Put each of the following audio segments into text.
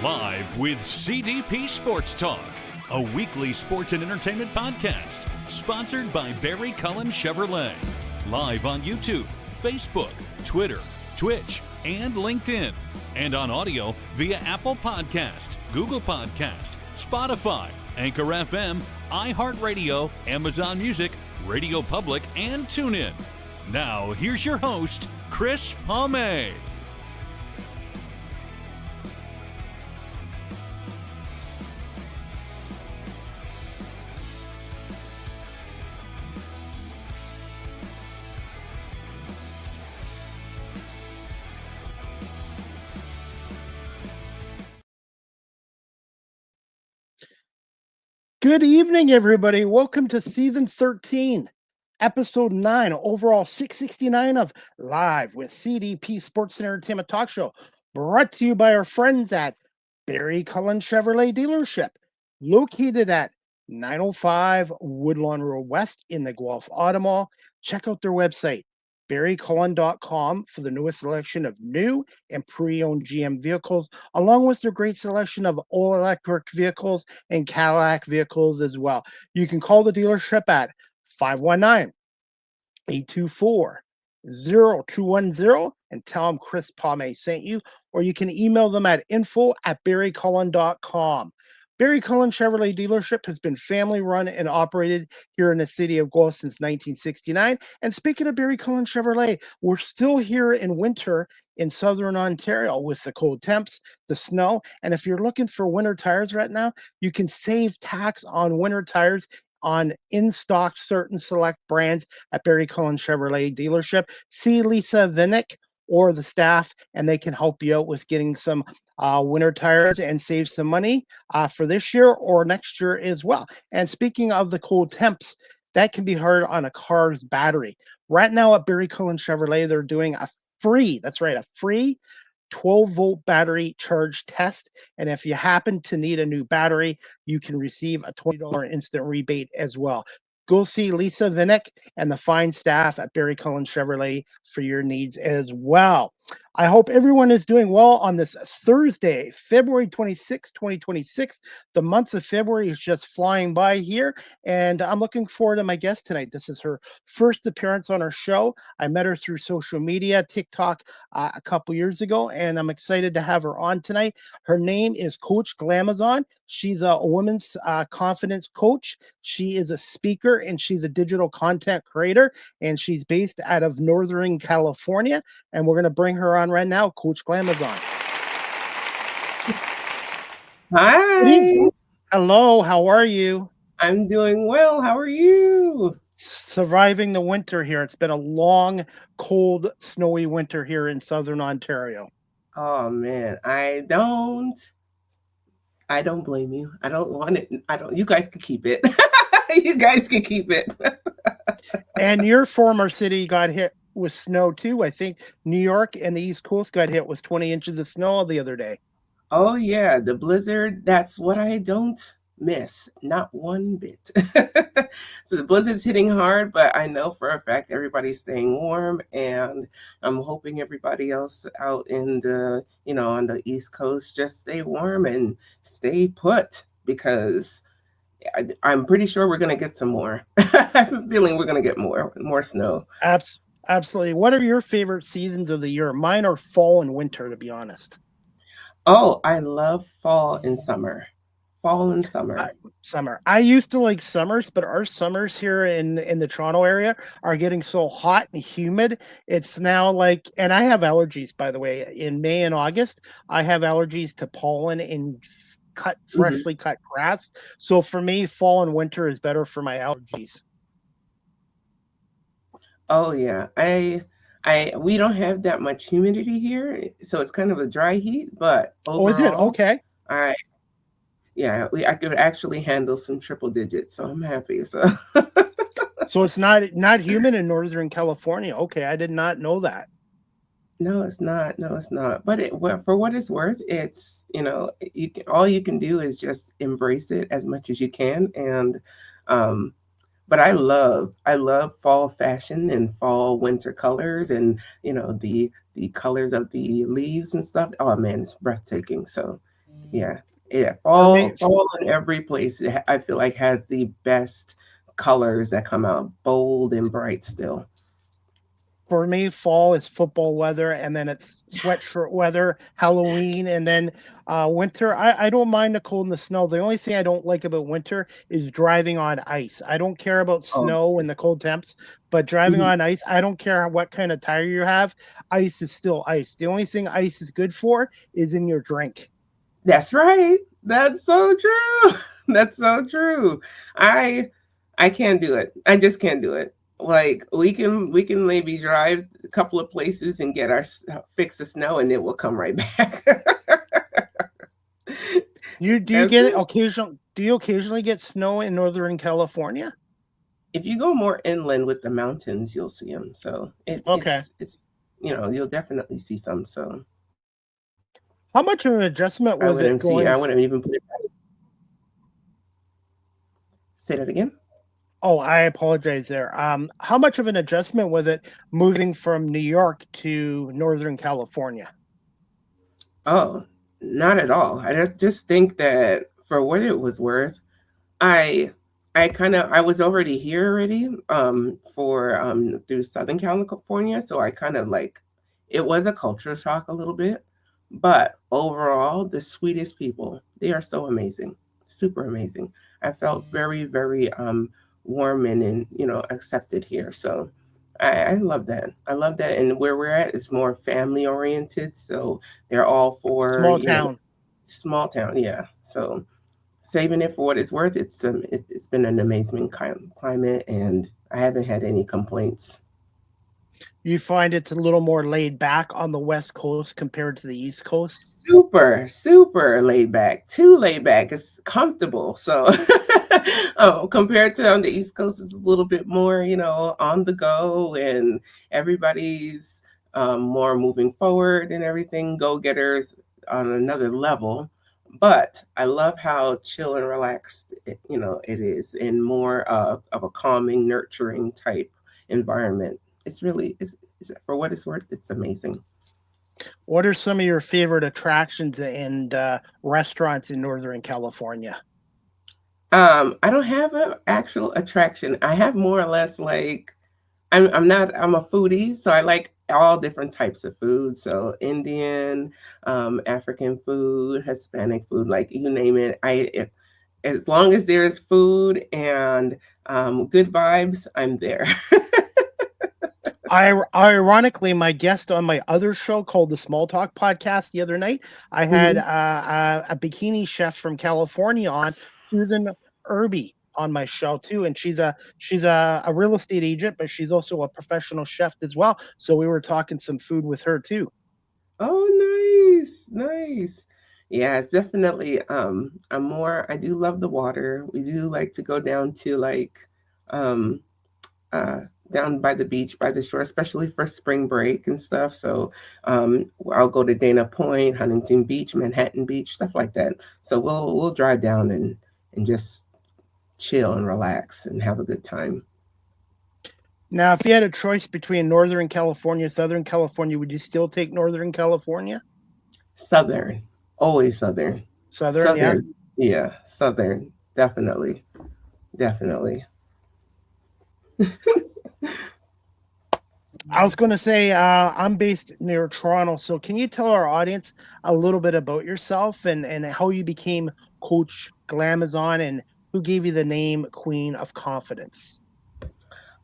Live with CDP Sports Talk, a weekly sports and entertainment podcast sponsored by Barry Cullen Chevrolet. Live on YouTube, Facebook, Twitter, Twitch, and LinkedIn. And on audio via Apple Podcast, Google Podcast, Spotify, Anchor FM, iHeartRadio, Amazon Music, Radio Public, and TuneIn. Now, here's your host, Chris Palme. Good evening, everybody. Welcome to Season 13, Episode 9, overall 669 of Live with CDP Sports and Entertainment Talk Show, brought to you by our friends at Barry Cullen Chevrolet Dealership, located at 905 Woodlawn Road West in the Guelph Auto Mall. Check out their website, barrycullen.com, for the newest selection of new and pre-owned GM vehicles, along with their great selection of all-electric vehicles and Cadillac vehicles as well. You can call the dealership at 519-824-0210 and tell them Chris Palme sent you, or you can email them at info@barrycullen.com. Barry Cullen Chevrolet Dealership has been family-run and operated here in the city of Guelph since 1969. And speaking of Barry Cullen Chevrolet, we're still here in winter in southern Ontario with the cold temps, the snow. And if you're looking for winter tires right now, you can save tax on winter tires on in-stock certain select brands at Barry Cullen Chevrolet Dealership. See Lisa Vinnick or the staff, and they can help you out with getting some winter tires and save some money for this year or next year as well. And speaking of the cold temps, that can be hard on a car's battery. Right now at Barry Cullen Chevrolet, they're doing a free 12-volt battery charge test. And if you happen to need a new battery, you can receive a $20 instant rebate as well. Go see Lisa Vinnick and the fine staff at Barry Cullen Chevrolet for your needs as well. I hope everyone is doing well on this Thursday, February 26, 2026. The month of February is just flying by here, and I'm looking forward to my guest tonight. This is her first appearance on our show. I met her through social media, TikTok, a couple years ago, and I'm excited to have her on tonight. Her name is Coach Glamazon. She's a women's confidence coach. She is a speaker, and she's a digital content creator, and she's based out of Northern California, and we're going to bring her on right now, Coach Glamazon. Hi. Hello, how are you? I'm doing well. How are you? Surviving the winter here. It's been a long, cold, snowy winter here in southern Ontario. Oh man, I don't blame you. I don't want it. You guys can keep it. You guys can keep it. And your former city got hit with snow too. I think New York and the East Coast got hit with 20 inches of snow the other day. Oh yeah, the blizzard. That's what I don't miss. Not one bit. So the blizzard's hitting hard, but I know for a fact everybody's staying warm, and I'm hoping everybody else out in the, on the East Coast just stay warm and stay put, because I'm pretty sure we're going to get some more. I have a feeling we're going to get more snow. Absolutely. What are your favorite seasons of the year? Mine are fall and winter, to be honest. Oh, I love fall and summer. Summer. I used to like summers, but our summers here in the Toronto area are getting so hot and humid. It's now like, and I have allergies, by the way. In May and August, I have allergies to pollen and freshly cut grass. So for me, fall and winter is better for my allergies. Oh yeah, we don't have that much humidity here, so it's kind of a dry heat. But overall, is it okay? I could actually handle some triple digits, so I'm happy. So it's not humid in Northern California. Okay, I did not know that. No, it's not. But for what it's worth, it's all you can do is just embrace it as much as you can, and But I love fall fashion and fall winter colors, and the colors of the leaves and stuff. Oh man, it's breathtaking. So yeah, yeah, For me, fall in every place, I feel like has the best colors that come out bold and bright still. fall is football weather, and then it's sweatshirt weather, Halloween, and then winter. I don't mind the cold and the snow. The only thing I don't like about winter is driving on ice. I don't care about Oh, snow and the cold temps, but driving mhm. on ice, I don't care what kind of tire you have. Ice is still ice. The only thing ice is good for is in your drink. That's right. That's so true. That's so true. I I can't do it. I just can't do it. Like we can maybe drive a couple of places and get fix the snow, and then we'll come right back. You do you get Absolutely. occasional? Do you occasionally get snow in Northern California? If you go more inland with the mountains, you'll see them. So Okay. it's you'll definitely see some. So How much of an adjustment was it I going? wouldn't even put it past. Say that again. Oh, I apologize there. How much of an adjustment was it moving from New York to Northern California? Oh, not at all. Just think that for what it was worth, I I was already here already, for, through Southern California, so I kind of like it was a culture shock a little bit, but overall, the sweetest people. They are so amazing, super amazing. I felt very, very, warm and accepted here, so I love that. I love that, and where we're at is more family oriented, so they're all for, Small town. small town, yeah, so saving it for what it's worth, it's been an amazing climate, and I haven't had any complaints. You find it's a little more laid back on the West Coast compared to the East Coast? Super, super laid back, too laid back. It's comfortable. So, compared to on the East Coast, it's a little bit more, on the go, and everybody's more moving forward and everything, go getters on another level. But I love how chill and relaxed it is, and more of a calming, nurturing type environment. It's for what it's worth. It's amazing. What are some of your favorite attractions and restaurants in Northern California? I don't have an actual attraction. I have more or less like I'm a foodie, so I like all different types of food. So Indian, African food, Hispanic food, like you name it. As long as there's food and good vibes, I'm there. Ironically, my guest on my other show called the Small Talk Podcast the other night, I had Mhm. a bikini chef from California on, Susan Irby, on my show too, and she's a real estate agent, but she's also a professional chef as well. So we were talking some food with her too. Oh, nice, nice. Yeah, it's definitely, I do love the water. We do like to go down to like, um, uh, down by the beach, by the shore, especially for spring break and stuff. So, I'll go to Dana Point, Huntington Beach, Manhattan Beach, stuff like that. So we'll drive down and just chill and relax and have a good time. Now, if you had a choice between Northern California, Southern California, would you still take Northern California? Southern, always Southern. Southern, yeah. Southern, yeah, Southern, definitely, definitely. I was going to say, I'm based near Toronto. So, can you tell our audience a little bit about yourself and how you became Coach Glamazon and who gave you the name Queen of Confidence?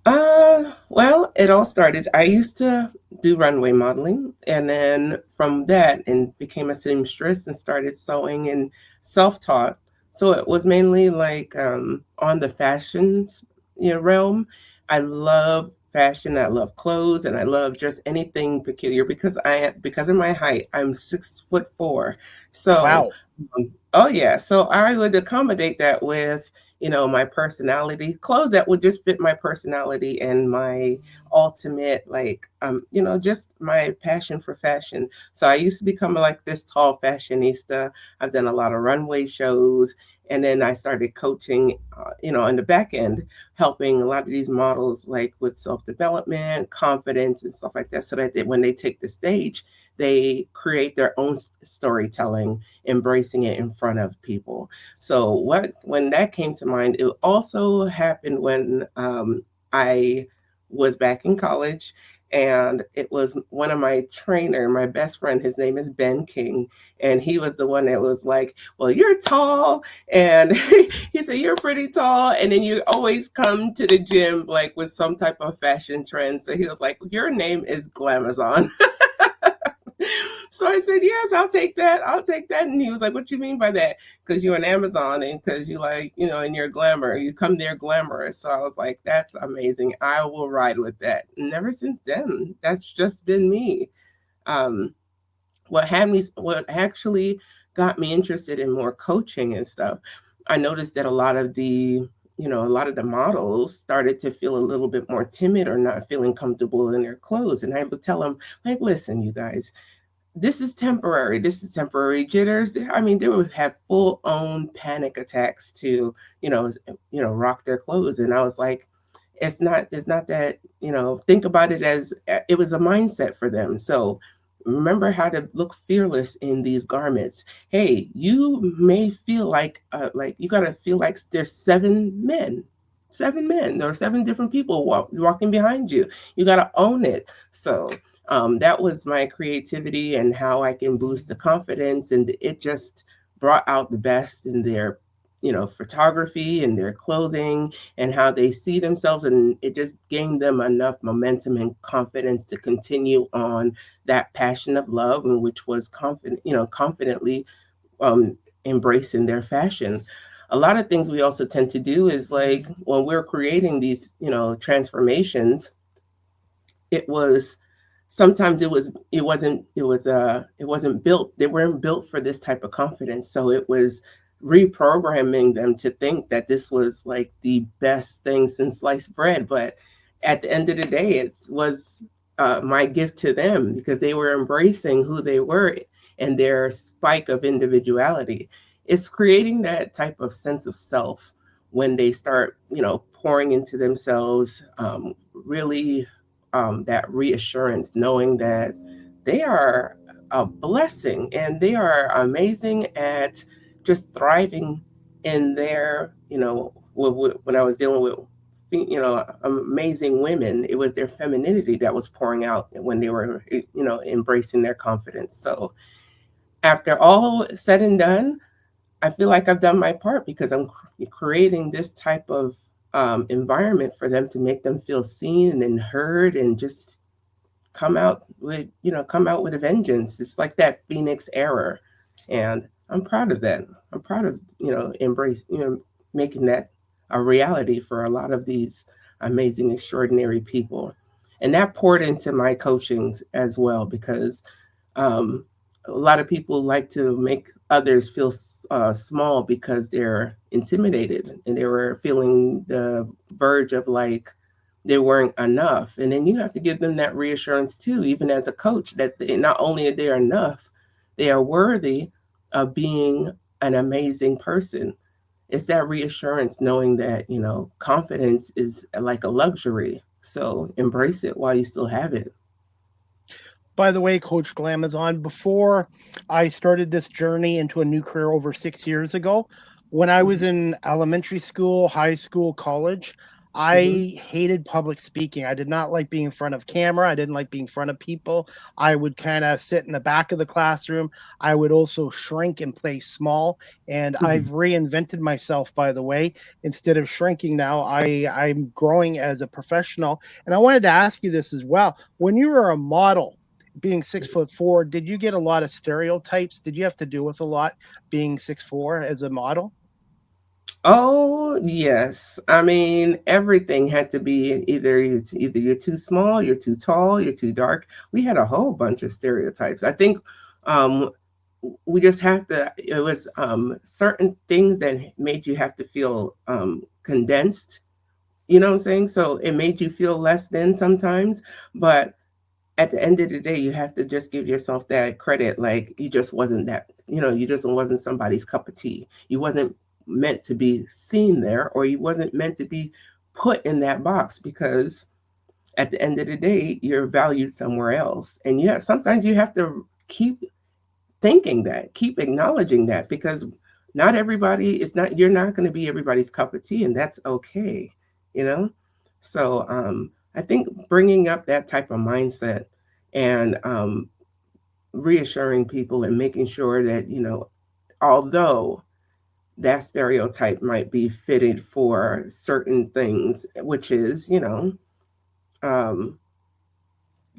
Well, it all started. I used to do runway modeling, and then from that, and became a seamstress and started sewing and self-taught. So it was mainly like on the fashions, realm. I love fashion. I love clothes, and I love just anything peculiar because of my height. I'm 6'4", so Wow. oh yeah. So I would accommodate that with my personality, clothes that would just fit my personality and my ultimate, like, just my passion for fashion. So I used to become like this tall fashionista. I've done a lot of runway shows, And then I started coaching, on the back end, helping a lot of these models like with self development, confidence, and stuff like that, so that when they take the stage, they create their own storytelling, embracing it in front of people. So when that came to mind, it also happened when I was back in college, and it was one of my trainer, my best friend. His name is Ben King, and he was the one that was like, "Well, you're tall," and he said, "You're pretty tall," and then you always come to the gym like with some type of fashion trend. So he was like, "Your name is Glamazon." So I said, "Yes, I'll take that. I'll take that." And he was like, "What do you mean by that?" Because you're an Amazon, and because you like, and you're glamour, you come there glamorous. So I was like, "That's amazing. I will ride with that." And ever since then, that's just been me. Um, what actually got me interested in more coaching and stuff, I noticed that a lot of the models started to feel a little bit more timid or not feeling comfortable in their clothes. And I would tell them, like, "Listen, you guys, this is temporary. This is temporary jitters." I mean, they would have full on panic attacks to, rock their clothes. And I was like, it's not that, think about it as it was a mindset for them. So remember how to look fearless in these garments. Hey, you may feel like you got to feel like there's seven men or seven different people walking behind you. You got to own it. So that was my creativity and how I can boost the confidence, and it just brought out the best in their, photography and their clothing and how they see themselves, and it just gained them enough momentum and confidence to continue on that passion of love, and which was confidently um, embracing their fashion. A lot of things we also tend to do is like when we're creating these, transformations, it was sometimes it wasn't built, they weren't built for this type of confidence, so it was reprogramming them to think that this was like the best thing since sliced bread. But at the end of the day, it was my gift to them because they were embracing who they were and their spike of individuality. It's creating that type of sense of self when they start, pouring into themselves, really, that reassurance, knowing that they are a blessing and they are amazing at just thriving in their, when I was dealing with, amazing women, it was their femininity that was pouring out when they were, embracing their confidence. So after all said and done, I feel like I've done my part because I'm creating this type of environment for them to make them feel seen and heard and just come out with a vengeance. It's like that Phoenix error. And I'm proud of that. I'm proud of, making that a reality for a lot of these amazing, extraordinary people. And that poured into my coachings as well because um, a lot of people like to make others feel small because they're intimidated and they were feeling the verge of like they weren't enough. And then you have to give them that reassurance too, even as a coach, that not only are they enough, they are worthy of being an amazing person. It's that reassurance knowing that, confidence is like a luxury. So embrace it while you still have it. By the way, Coach Glamazon, before I started this journey into a new career over 6 years ago, when I was Mhm, in elementary school, high school, college, mhm, I hated public speaking. I did not like being in front of camera. I didn't like being in front of people. I would kind of sit in the back of the classroom. I would also shrink and play small. And I've mhm. reinvented myself, by the way. Instead of shrinking now, I'm growing as a professional. And I wanted to ask you this as well. When you were a model, being 6'4", did you get a lot of stereotypes? Did you have to deal with a lot being 6'4" as a model? Oh, yes. I mean, everything had to be either you're too small, you're too tall, you're too dark. We had a whole bunch of stereotypes. I think um we just have to it was certain things that made you have to feel condensed, you know what I'm saying? So it made you feel less than sometimes, but at the end of the day, you have to just give yourself that credit. Like you just wasn't that, you just wasn't somebody's cup of tea. You wasn't meant to be seen there, or he wasn't meant to be put in that box, because at the end of the day, you're valued somewhere else. And yeah, sometimes you have to keep thinking that, keep acknowledging that, because not everybody is not, you're not going to be everybody's cup of tea, and that's okay, you know? So I think bringing up that type of mindset, and reassuring people and making sure that, although that stereotype might be fitted for certain things, which is, um,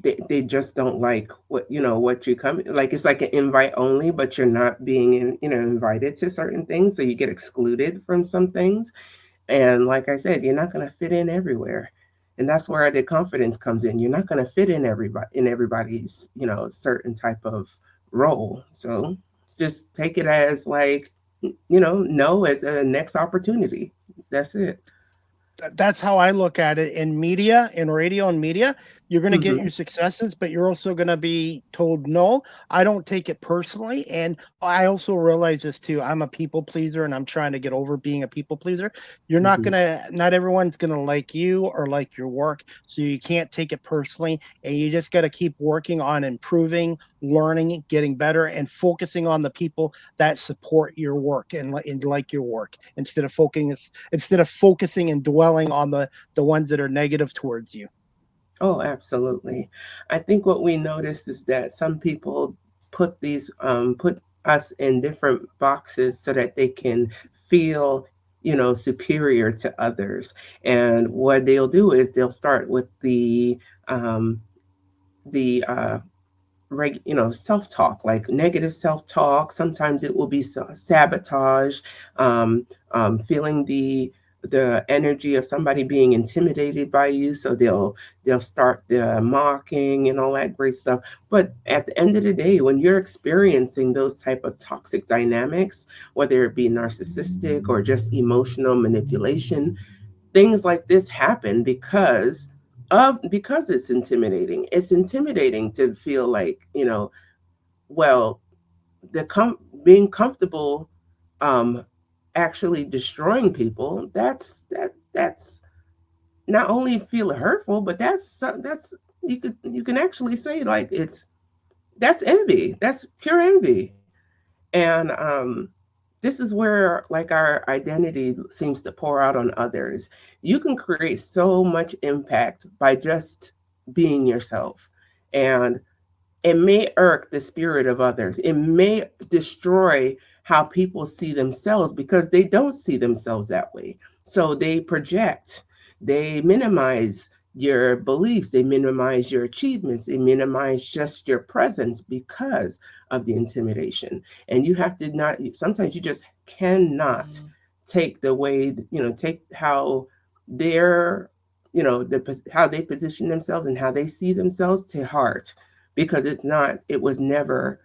they just don't like what you come like. It's like an invite only, but you're not being invited to certain things, so you get excluded from some things. And like I said, you're not going to fit in everywhere, and that's where the confidence comes in. You're not going to fit in everybody's certain type of role. So just take it as like, no, as a next opportunity. That's it. That's how I look at it in media, in radio and media. You're going to get Hmm. your successes, but you're also going to be told no. I don't take it personally. And I also realize this too. I'm a people pleaser and I'm trying to get over being a people pleaser. You're not Hmm. going to, not everyone's going to like you or like your work. So you can't take it personally. And you just got to keep working on improving, learning, getting better, and focusing on the people that support your work and like your work instead of focusing and dwelling on the ones that are negative towards you. Oh, absolutely. I think what we noticed is that some people put us in different boxes so that they can feel, superior to others. And what they'll do is they'll start with um, the self-talk, like negative self-talk. Sometimes it will be sabotage, um, feeling the energy of somebody being intimidated by you, so they'll start the mocking and all that great stuff. But at the end of the day, when you're experiencing those type of toxic dynamics, whether it be narcissistic or just emotional manipulation, things like this happen because it's intimidating. It's intimidating to feel like, well, being comfortable um actually destroying people. That's not only feel hurtful, but that's you can actually say like that's envy. That's pure envy. And this is where like our identity seems to pour out on others. You can create so much impact by just being yourself. And it may irk the spirit of others. It may destroy how people see themselves because they don't see themselves that way. So they project, they minimize your beliefs, they minimize your achievements, they minimize just your presence because of the intimidation. And you have to not, sometimes you just cannot take the way, take how they're, how they position themselves and how they see themselves to heart, because it was never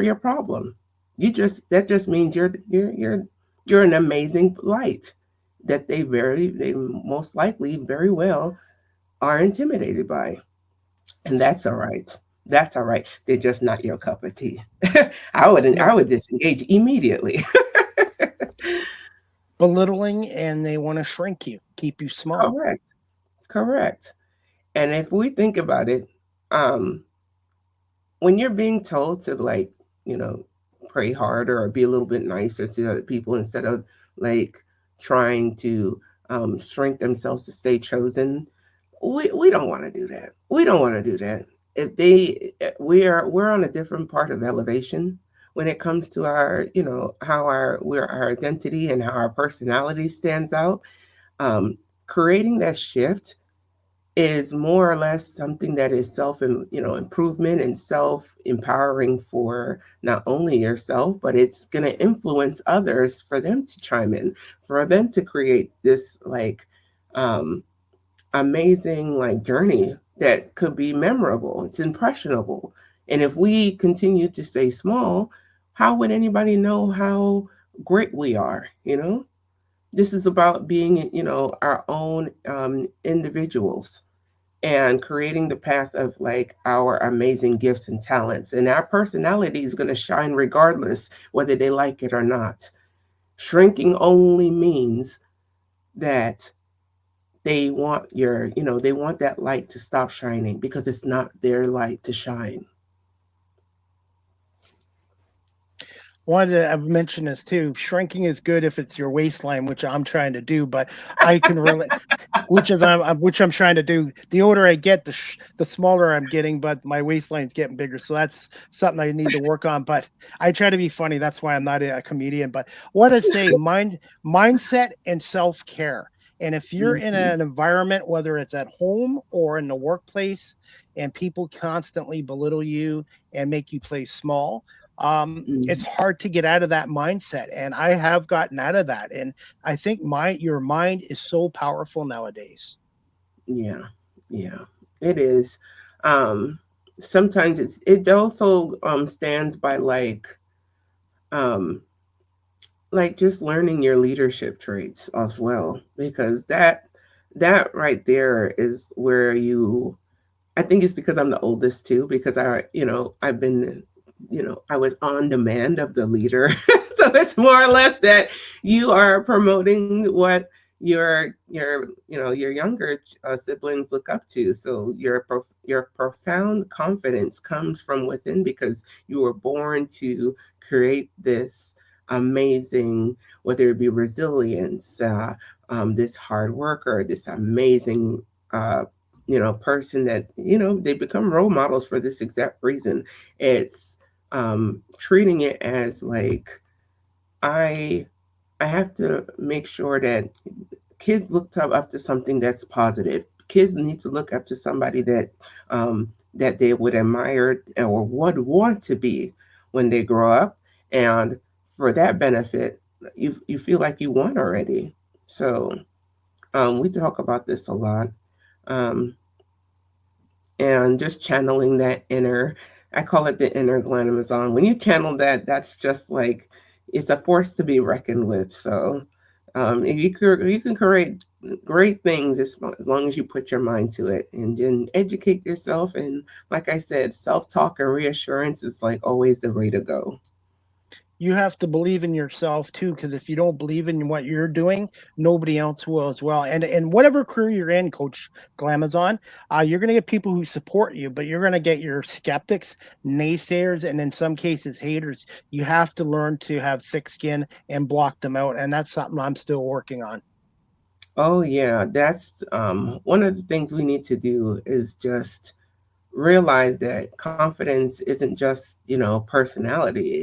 your problem. That just means you're an amazing light that they most likely very well are intimidated by. And that's all right. That's all right. They're just not your cup of tea. I Yeah, would disengage immediately. belittling, and they want to shrink you, keep you small. Correct. Correct. And if we think about it, um, when you're being told to like, you know, pray harder or be a little bit nicer to other people instead of like trying to shrink themselves to stay chosen, we don't want to do that. We don't want to do that. If they we're on a different part of elevation when it comes to our, how our identity and how our personality stands out. Um, Creating that shift is more or less something that is improvement and self empowering for not only yourself, but it's going to influence others for them to chime in, for them to create this like um amazing like journey that could be memorable. It's impressionable. And if we continue to stay small, how would anybody know how great we are, this is about being, our own individuals and creating the path of like our amazing gifts and talents. And our personality is going to shine regardless whether they like it or not. Shrinking only means that they want they want that light to stop shining because it's not their light to shine. Wanted to mention this too. Shrinking is good if it's your waistline, which I'm trying to do, but I can really, which I'm trying to do. The older I get, the smaller I'm getting, but my waistline's getting bigger, so that's something I need to work on. But I try to be funny. That's why I'm not a comedian. But what I say, mindset and self care. And if you're in Mhm. an environment, whether it's at home or in the workplace, and people constantly belittle you and make you play small, it's Mhm. hard to get out of that mindset. And I have gotten out of that. And I think your mind is so powerful nowadays. Yeah. Yeah. It is. Um Sometimes it also stands by um like just learning your leadership traits as well, because that right there is where you I think it's because I'm the oldest too, because I've been, I was on demand of the leader. So it's more or less that you are promoting what your younger siblings look up to. So your profound confidence comes from within because you were born to create this amazing, whether it be resilience, this hard worker, this amazing uh, person that, they become role models for this exact reason. It's treating it as like I I have to make sure that kids look up to something that's positive. Kids need to look up to somebody that they would admire or would want to be when they grow up. And for that benefit, you feel like you won already. So we talk about this a lot. Um, and just channeling that inner, I call it the inner glamazon. When you channel that, that's just like it's a force to be reckoned with. So you can create great things as long as you put your mind to it and then educate yourself. And like I said, self-talk and reassurance is like always the way to go. You have to believe in yourself too, because if you don't believe in what you're doing, nobody else will as well. And whatever career you're in, Coach Glamazon, you're gonna get people who support you, but you're gonna get your skeptics, naysayers, and in some cases haters. You have to learn to have thick skin and block them out. And that's something I'm still working on. Oh yeah, that's one of the things we need to do is just realize that confidence isn't just personality,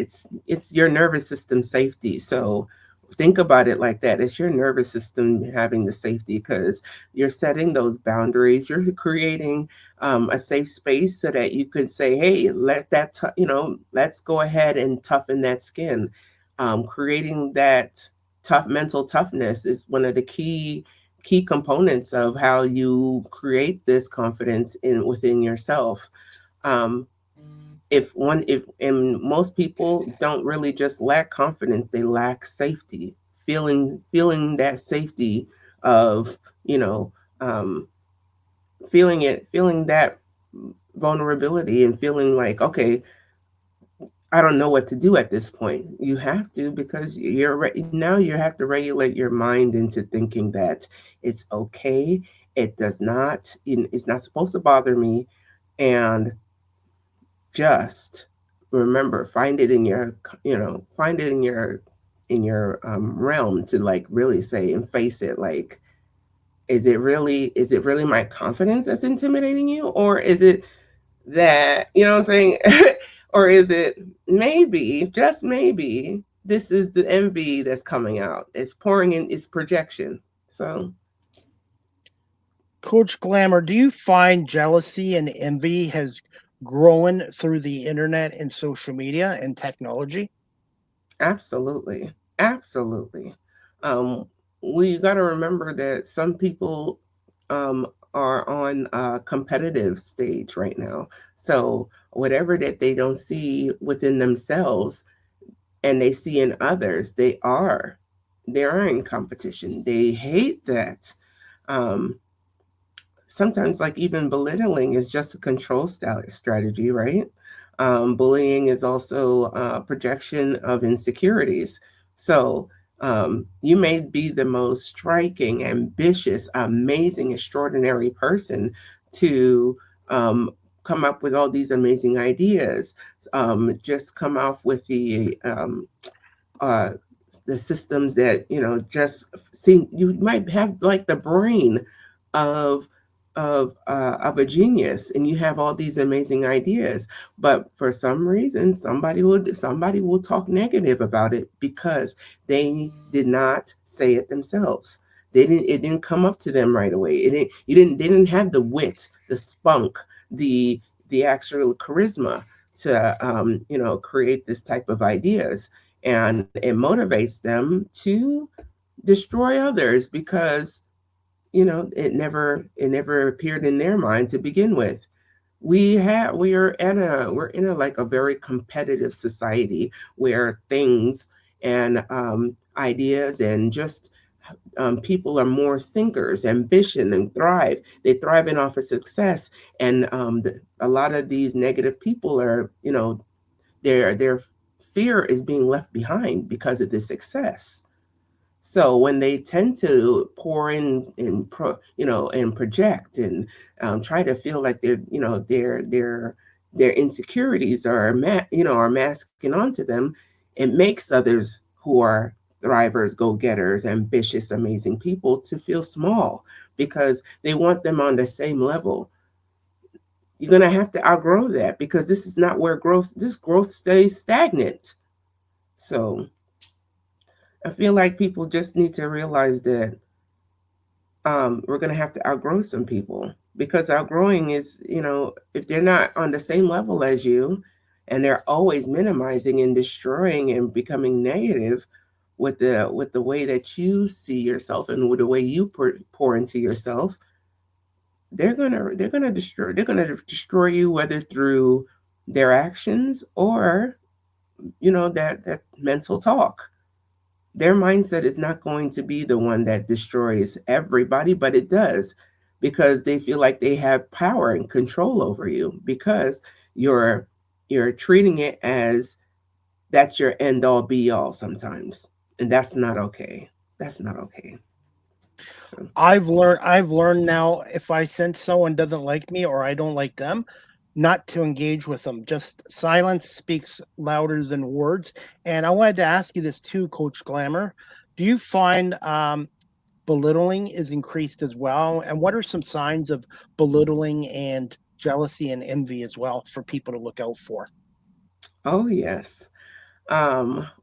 it's your nervous system safety. So think about it like that. It's your nervous system having the safety because you're setting those boundaries, you're creating a safe space so that you could say, hey, let's go ahead and toughen that skin. Creating that mental toughness is one of the key components of how you create this confidence in within yourself. Um, if and most people don't really just lack confidence, they lack safety, feeling that safety of you know um, feeling that vulnerability and feeling like, okay, I don't know what to do at this point. You have to, because now you have to regulate your mind into thinking that it's okay. It's not supposed to bother me. And just remember, find it in your realm to like really say and face it. Like, is it really my confidence that's intimidating you? Or is it that, you know what I'm saying? Or is it maybe, just maybe, this is the envy that's coming out? It's pouring in its projection. So, Coach Glamour, do you find jealousy and envy has grown through the internet and social media and technology? absolutely. Absolutely. Um, we got to remember that some people are on a competitive stage right now. So, whatever that they don't see within themselves and they see in others, they are in competition. They hate that. Um, Sometimes, like, even belittling is just a control strategy, right? Bullying is also a projection of insecurities. So You may be the most striking, ambitious, amazing, extraordinary person to um, come up with all these amazing ideas. Just come off with uh, the systems that just seem you might have like the brain of of a genius, and you have all these amazing ideas, but for some reason somebody will talk negative about it because they did not say it themselves. It didn't come up to them right away. It didn't you didn't They didn't have the wit, the spunk, the actual charisma to create this type of ideas, and it motivates them to destroy others because it never appeared in their mind to begin with. We're in a like a very competitive society where things and ideas and just people are more thinkers, ambition, and thrive. They thrive in off of success, and a lot of these negative people are, their fear is being left behind because of the success. So when they tend to pour in and and project and try to feel like their insecurities are masking onto them, it makes others who are thrivers, go-getters, ambitious, amazing people to feel small because they want them on the same level. You're gonna have to outgrow that because this is not where this growth stays stagnant. So I feel like people just need to realize that we're going to have to outgrow some people because outgrowing is, if they're not on the same level as you and they're always minimizing and destroying and becoming negative with the way that you see yourself and with the way you pour into yourself, they're going to destroy you, whether through their actions or that mental talk. Their mindset is not going to be the one that destroys everybody, but it does because they feel like they have power and control over you because you're you're treating it as that's your end all be all sometimes. And that's not okay. That's not okay. So, I've learned now if I sense someone doesn't like me or I don't like them, not to engage with them. Just silence speaks louder than words. And I wanted to ask you this too, Coach Glamour. Do you find belittling is increased as well? And what are some signs of belittling and jealousy and envy as well for people to look out for? oh yes.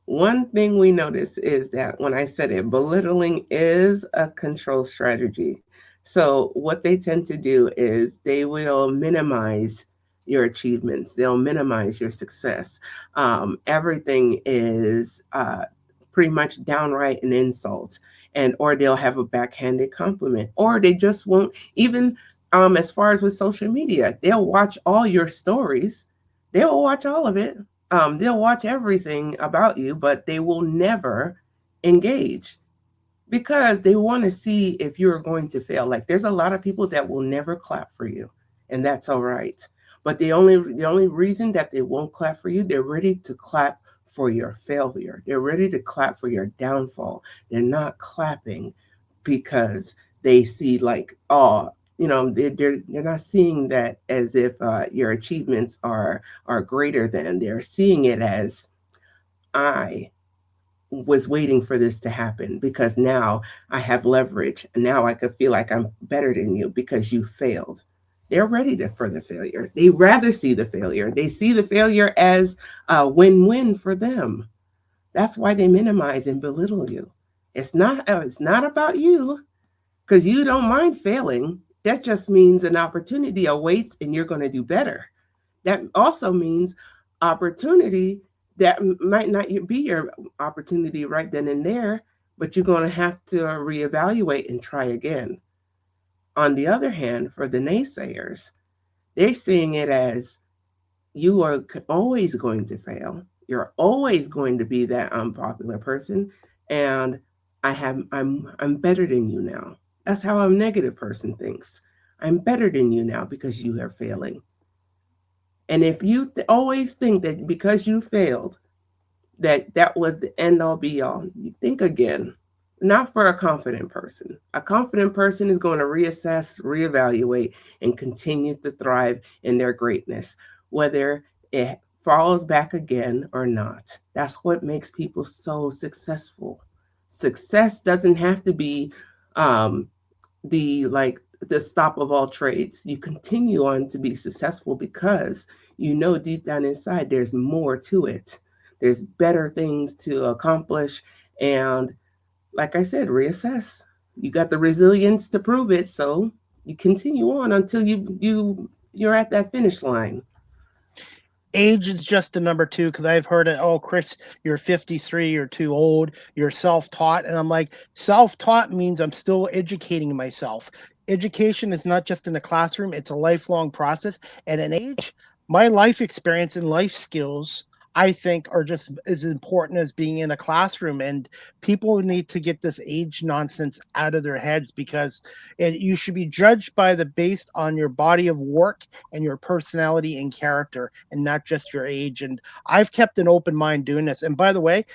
One thing we notice is that when I said it, belittling is a control strategy. So, what they tend to do is they will minimize your achievements, they'll minimize your success. Everything is pretty much downright an insult, and or they'll have a backhanded compliment, or they just won't even. As far as with social media, they'll watch all your stories, they'll watch all of it, they'll watch everything about you, but they will never engage because they want to see if you're going to fail. Like there's a lot of people that will never clap for you, and that's all right. But the only reason that they won't clap for you, they're ready to clap for your failure. They're ready to clap for your downfall. They're not clapping because they see like, oh, they're not seeing that as if your achievements are greater than. They're seeing it as I was waiting for this to happen because now I have leverage. Now I could feel like I'm better than you because you failed. They're ready for the failure. They rather see the failure. They see the failure as a win-win for them. That's why they minimize and belittle you. It's not about you because you don't mind failing. That just means an opportunity awaits and you're going to do better. That also means opportunity that might not be your opportunity right then and there, but you're going to have to reevaluate and try again. On the other hand, for the naysayers, they're seeing it as you are always going to fail. You're always going to be that unpopular person, and I'm better than you now. That's how a negative person thinks. I'm better than you now because you are failing. And if you always think that because you failed, that was the end all be all. You think again. Not for a confident person. A confident person is going to reassess, reevaluate, and continue to thrive in their greatness, whether it falls back again or not. That's what makes people so successful. Success doesn't have to be um, the stop of all trades. You continue on to be successful because you know deep down inside there's more to it. There's better things to accomplish, and like I said, reassess. You got the resilience to prove it, so you continue on until you're at that finish line. Age is just a number two, because I've heard it. Oh, Chris, you're 53, you're too old, you're self-taught. And I'm like, self-taught means I'm still educating myself. Education is not just in the classroom, it's a lifelong process. And in age, my life experience and life skills, I think, are just as important as being in a classroom. And people need to get this age nonsense out of their heads, because you should be judged by the based on your body of work and your personality and character, and not just your age. And I've kept an open mind doing this. And by the way,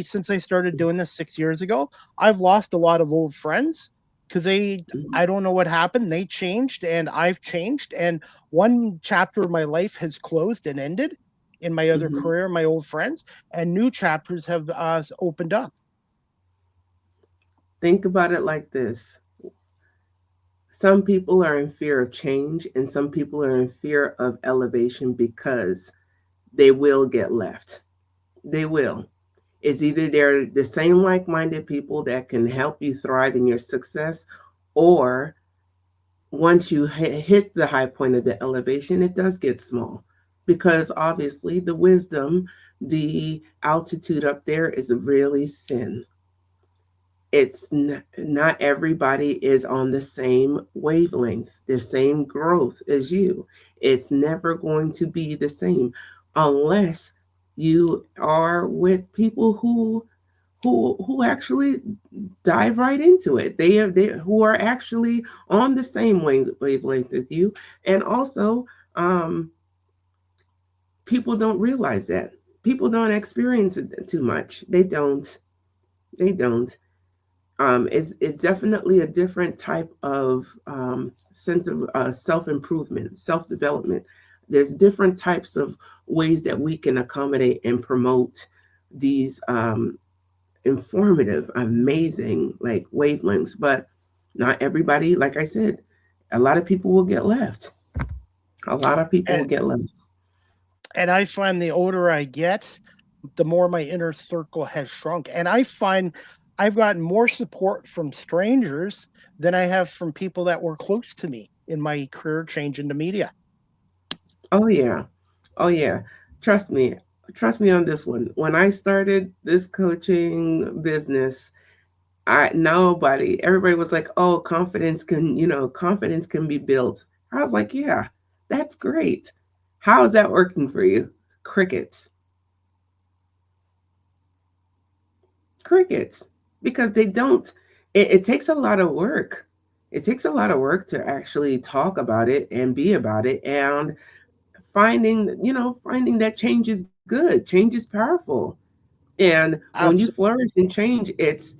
since I started doing this 6 years ago, I've lost a lot of old friends, because Mhm, I don't know what happened. They changed and I've changed. And one chapter of my life has closed and ended in my other mhm. career, my old friends, and new chapters have opened up. Think about it like this. Some people are in fear of change, and some people are in fear of elevation because they will get left. They will. It's either they're the same like minded people that can help you thrive in your success, or once you hit the high point of the elevation, it does get small because obviously the wisdom, the altitude up there is really thin. Not everybody is on the same wavelength, the same growth as you. It's never going to be the same unless you are with people who actually dive right into it. They who are actually on the same wavelength as you, and also um, people don't realize that. People don't experience it too much. They don't. They don't. It's definitely a different type of sense of self improvement, self development. There's different types of ways that we can accommodate and promote these informative, amazing like wavelengths, but not everybody, like I said, a lot of people will get left. A lot of people will And get left. I find the older I get, the more my inner circle has shrunk. And I find I've gotten more support from strangers than I have from people that were close to me in my career change into media. Oh yeah. Oh yeah. Trust me. Trust me on this one. When I started this coaching business, everybody was like, "Oh, confidence can be built." I was like, "Yeah, that's great. How is that working for you?" Crickets. Crickets, because they don't. It takes a lot of work. It takes a lot of work to actually talk about it and be about it, and finding that change is good. Change is powerful. And when you Abs- flourish and change, it's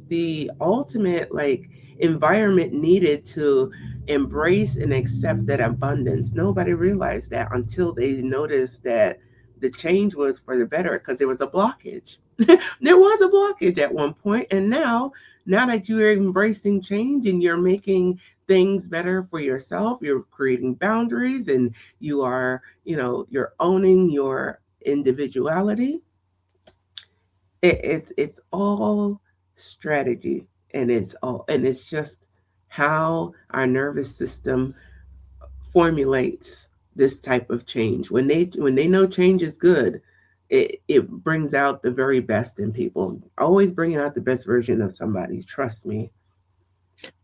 the ultimate like environment needed to embrace and accept that abundance. Nobody realized that until they noticed that the change was for the better because there was a blockage. There was a blockage at one point, and now that you are embracing change and you're making things better for yourself, you're creating boundaries, and you're owning your individuality. It's all strategy, and it's just how our nervous system formulates this type of change. When they know change is good, it brings out the very best in people. Always bringing out the best version of somebody. Trust me.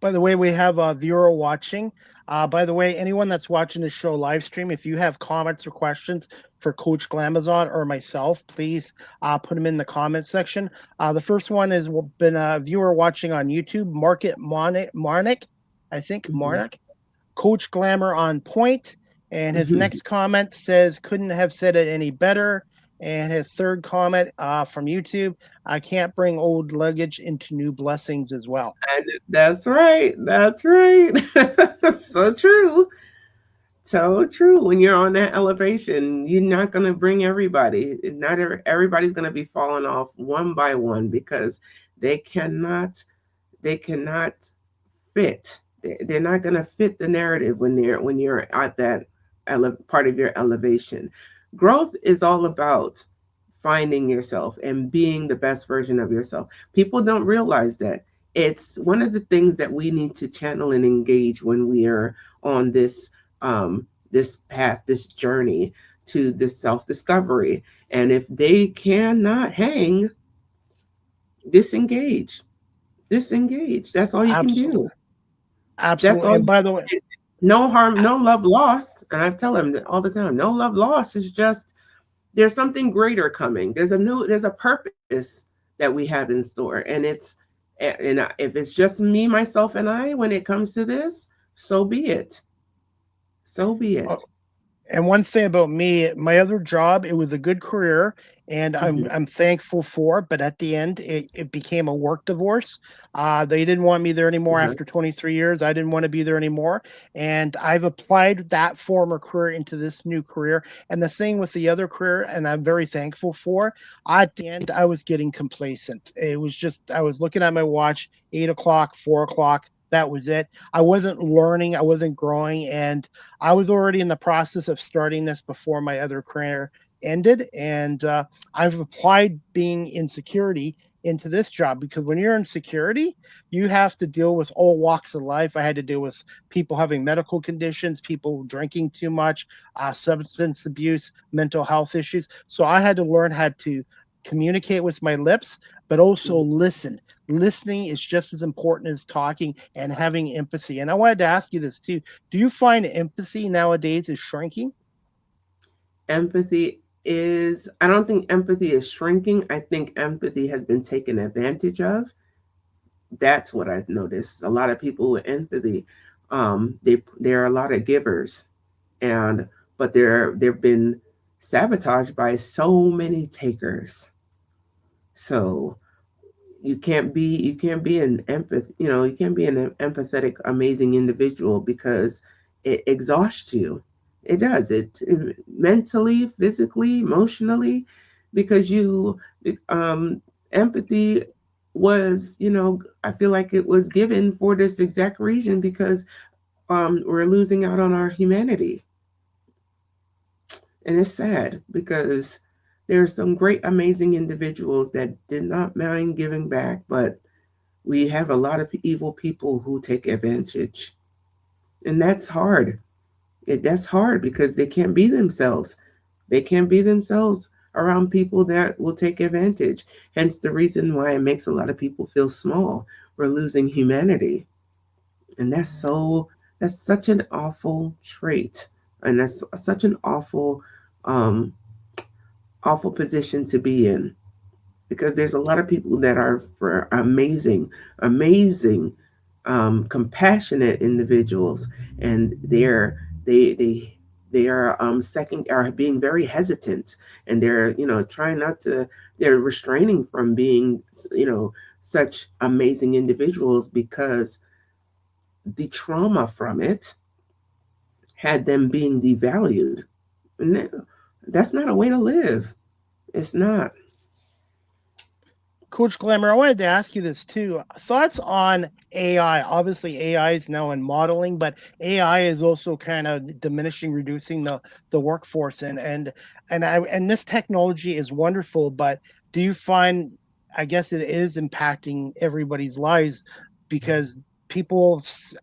By the way, we have a viewer watching. By the way, anyone that's watching this show live stream, if you have comments or questions for Coach Glamazon or myself, please put them in the comment section. The first one is been a viewer watching on YouTube, Market Marnick, I think Mhm. Marnick. Coach Glamour on point. And his Mhm. next comment says, couldn't have said it any better. And his third comment from YouTube: I can't bring old luggage into new blessings as well. That's right. That's right. So true. So true. When you're on that elevation, you're not going to bring everybody. Not everybody's going to be falling off one by one because they cannot. They cannot fit. They're not going to fit the narrative when you're at that part of your elevation. Growth is all about finding yourself and being the best version of yourself. People don't realize that. It's one of the things that we need to channel and engage when we are on this path, this journey to this self-discovery. And if they cannot hang, disengage. Disengage. That's all you can Absolutely. do. That's Absolutely. all. And by the way, No harm, no love lost. And I tell them all the time, no love lost. Is just there's something greater coming. There's a purpose that we have in store, and if it's just me, myself, and I when it comes to this, so be it. So be uh, it. and one thing about me, my other job, it was a good career, and I'm Mhm. I'm thankful for it. But at the end, it became a work divorce. They didn't want me there anymore Mhm. after 23 years. I didn't want to be there anymore, and I've applied that former career into this new career. And the thing with the other career, and I'm very thankful for, at the end, I was getting complacent. It was just I was looking at my watch, 8 o'clock, 4 o'clock. That was it. I wasn't learning. I wasn't growing, and I was already in the process of starting this before my other career ended, and I've applied being in security into this job because when you're in security, you have to deal with all walks of life. I had to deal with people having medical conditions, people drinking too much, substance abuse, mental health issues. So I had to learn how to communicate with my lips, but also Mhm. listen. Listening is just as important as talking and having empathy. And I wanted to ask you this too: do you find empathy nowadays is shrinking? Empathy is, I don't think empathy is shrinking. I think empathy has been taken advantage of. That's what I've noticed. A lot of people with empathy, there are a lot of givers, and but they've been sabotaged by so many takers. So you can't be an you can't be an empathetic amazing individual because it exhausts you. It does it mentally, physically, emotionally, because you um empathy was, I feel like it was given for this exact reason because we're losing out on our humanity. And it's sad because there are some great amazing individuals that did not mind giving back, but we have a lot of evil people who take advantage, and that's hard. That's hard because they can't be themselves. They can't be themselves around people that will take advantage. Hence the reason why it makes a lot of people feel small. We're losing humanity, and that's such an awful trait, and that's such an um, awful position to be in, because there's a lot of people that are for amazing, compassionate individuals, and they are being very hesitant, and they're trying not to. They're restraining from being such amazing individuals because the trauma from it had them being devalued. And that's not a way to live. It's not. Coach Glamour, I wanted to ask you this too. Thoughts on AI? Obviously, AI is now in modeling, but AI is also kind of diminishing, reducing the workforce, and this technology is wonderful. But do you find, I guess, it is impacting everybody's lives because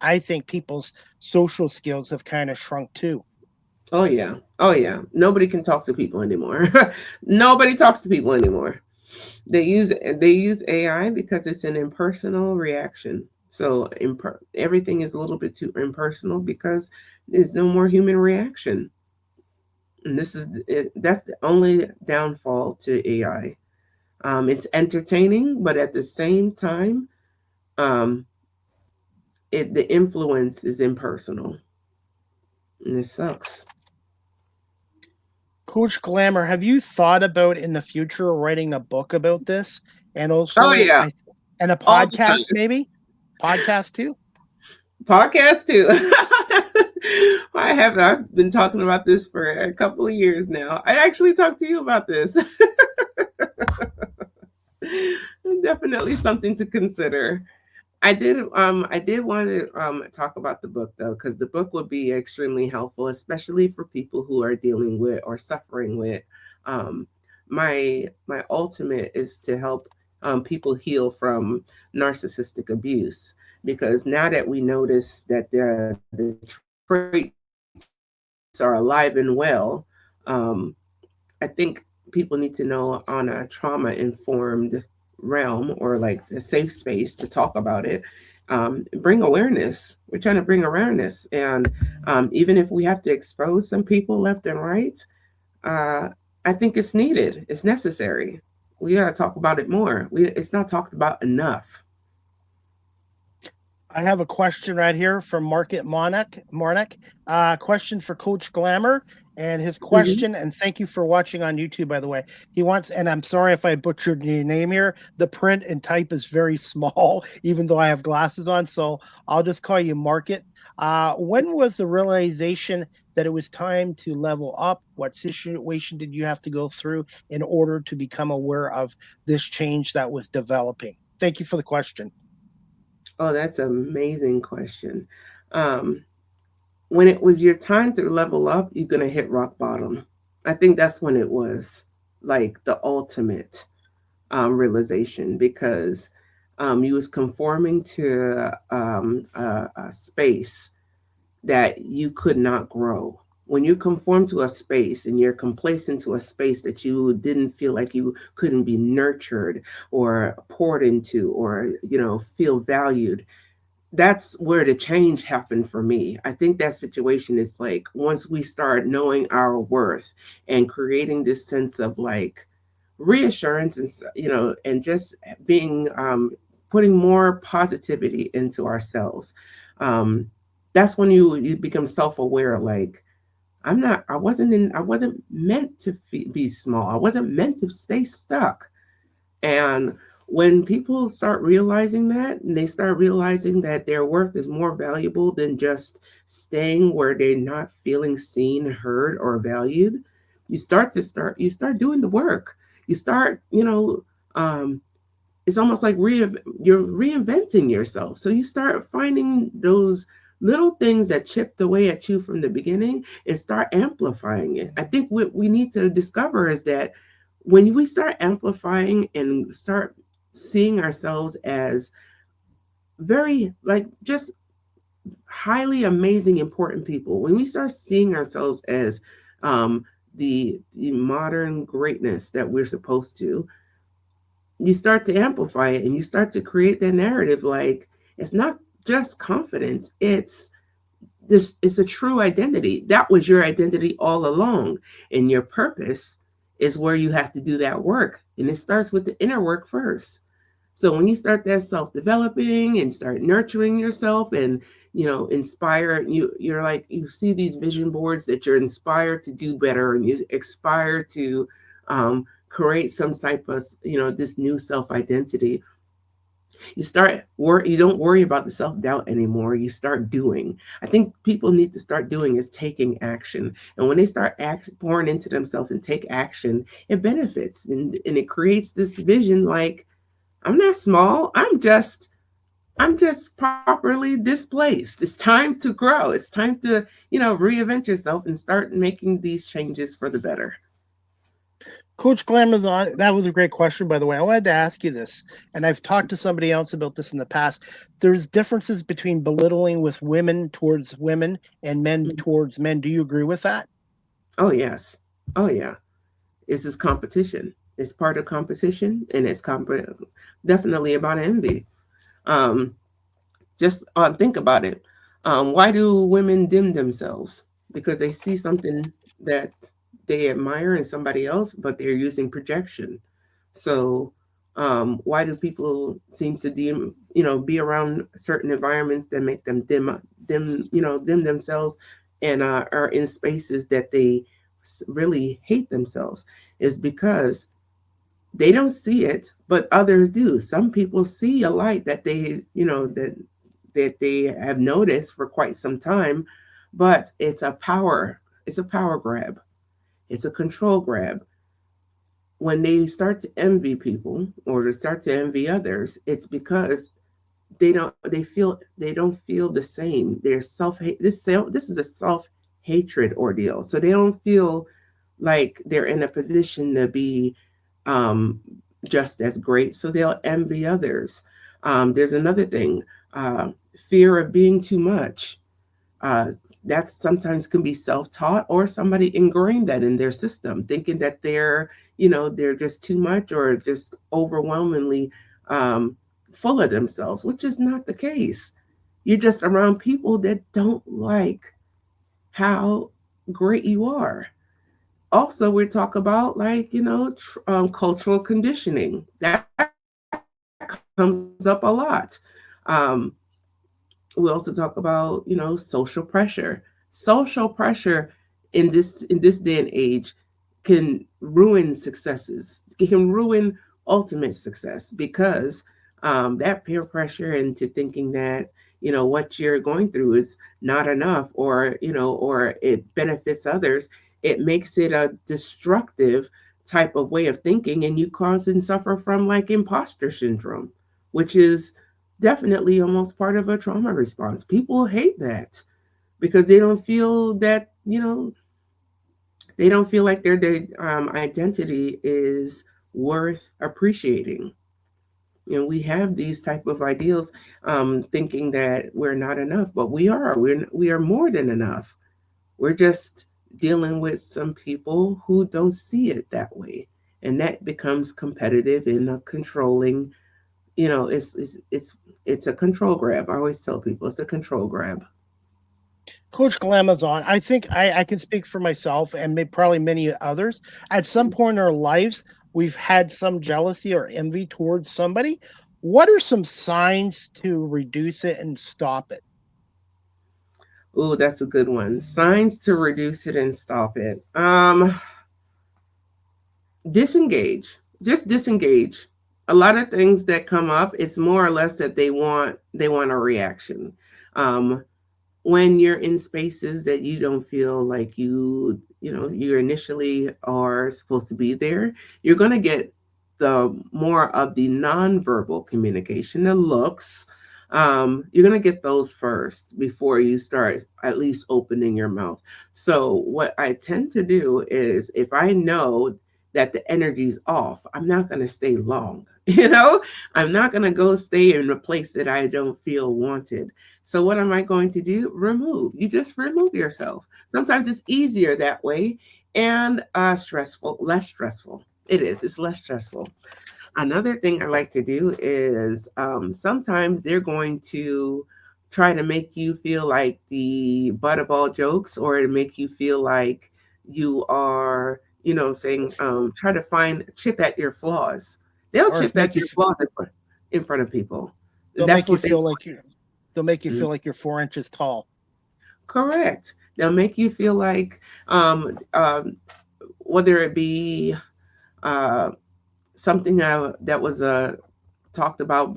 I think people's social skills have kind of shrunk too. Oh yeah. Oh yeah. Nobody can talk to people anymore. Nobody talks to people anymore. They use AI because it's an impersonal reaction. So everything is a little bit too impersonal because there's no more human reaction. And that's the only downfall to AI. It's entertaining, but at the same time, um, the influence is impersonal, and it sucks. Coach Glamour, have you thought about in the future writing a book about this? And Oh also, yeah, and a all the podcast, time. maybe? Podcast too? Podcast too. I've been talking about this for a couple of years now. I actually talked to you about this. Definitely something to consider. I did want to talk about the book though, because the book would be extremely helpful, especially for people who are dealing with or suffering with. Um, my ultimate is to help people heal from narcissistic abuse, because now that we notice that the traits are alive and well, I think people need to know on a trauma informed realm, or like a safe space to talk about it. Bring awareness. We're trying to bring awareness. And even if we have to expose some people left and right, uh, I think it's needed, it's necessary. We got to talk about it more. It's not talked about enough. I have a question right here from Market Monarch. Question for Coach Glamour, and his Mhm. question. And thank you for watching on YouTube, by the way. He wants, and I'm sorry if I butchered your name here. The print and type is very small, even though I have glasses on. So I'll just call you Market. When was the realization that it was time to level up? What situation did you have to go through in order to become aware of this change that was developing? Thank you for the question. Oh, that's an amazing question. Um, when it was your time to level up, you're going to hit rock bottom. I think that's when it was like the ultimate realization, because you was conforming to a space that you could not grow. When you conform to a space and you're complacent to a space that you didn't feel like you couldn't be nurtured or poured into, or feel valued, that's where the change happened for me. I think that situation is like once we start knowing our worth and creating this sense of like reassurance, and and just being putting more positivity into ourselves. um that's when you become self-aware, like I wasn't meant to be small. I wasn't meant to stay stuck. And when people start realizing that, and they start realizing that their worth is more valuable than just staying where they're not feeling seen, heard, or valued, you start doing the work. You start, it's almost like you're reinventing yourself. So you start finding those little things that chipped away at you from the beginning and start amplifying it. I think what we need to discover is that when we start amplifying and start seeing ourselves as very, like, just highly amazing, important people, when we start seeing ourselves as um, the modern greatness that we're supposed to, you start to amplify it and you start to create that narrative. Like, it's not just confidence, it's a true identity. That was your identity all along, and your purpose is where you have to do that work, and it starts with the inner work first. So when you start that self-developing and start nurturing yourself, and inspire you're like, you see these vision boards that you're inspired to do better, and you aspire to create some type of this new self-identity. You don't worry about the self-doubt anymore. You start doing. I think people need to start doing is taking action. And when they start pouring into themselves and take action, it benefits, and it creates this vision like, I'm not small. I'm just properly displaced. It's time to grow. It's time to, reinvent yourself and start making these changes for the better. Coach Glamazon, that was a great question, by the way. I wanted to ask you this, and I've talked to somebody else about this in the past. There's differences between belittling with women towards women and men towards men. Do you agree with that? Oh yes. Oh yeah. This is competition. It's part of competition, and it's definitely about envy. Um, just think about it. Why do women dim themselves? Because they see something that they admire in somebody else, but they're using projection. So, why do people seem to be around certain environments that make them dim themselves, and are in spaces that they really hate themselves is because they don't see it, but others do. Some people see a light that they have noticed for quite some time, but it's a power grab. It's a control grab. When they start to envy people or to start to envy others, it's because they don't feel the same. They're self hate. This is a self hatred ordeal. So they don't feel like they're in a position to be um, just as great. So they'll envy others. There's another thing, uh, fear of being too much. Uh, that sometimes can be self-taught or somebody ingrained that in their system, thinking that they're just too much or just overwhelmingly um, full of themselves, which is not the case. You're just around people that don't like how great you are. Also, we talk about like cultural conditioning that comes up a lot. Um, we also talk about social pressure. Social pressure in this day and age can ruin successes. It can ruin ultimate success because that peer pressure into thinking that what you're going through is not enough, or it benefits others. It makes it a destructive type of way of thinking, and you cause and suffer from like imposter syndrome, which is definitely almost part of a trauma response. People hate that because they don't feel that, they don't feel like their identity is worth appreciating. We have these type of ideals, thinking that we're not enough, but we are more than enough. We're just dealing with some people who don't see it that way. And that becomes competitive and a controlling, it's a control grab. I always tell people it's a control grab. Coach Glamazon, I think I can speak for myself and probably many others. At some point in our lives, we've had some jealousy or envy towards somebody. What are some signs to reduce it and stop it? Ooh, that's a good one. Signs to reduce it and stop it. Disengage. Just disengage. A lot of things that come up, it's more or less that they want a reaction. Um, when you're in spaces that you don't feel like you initially are supposed to be there, you're going to get the more of the nonverbal communication, the looks. You're going to get those first before you start at least opening your mouth. So what I tend to do is, if I know that the energy's off, I'm not going to stay long. I'm not going to go stay in a place that I don't feel wanted. So what am I going to do? Remove. You just remove yourself. Sometimes it's easier that way, and less stressful. It is. It's less stressful. Another thing I like to do is, sometimes they're going to try to make you feel like the butt of all jokes, or to make you feel like you are, saying, try to find chip at your flaws. They'll Or if chip make at you your flaws in front of people. they'll That's make you what they feel like they'll make you want. feel like you're 4 inches tall. Correct. They'll make you feel like, whether it be uh, something that was talked about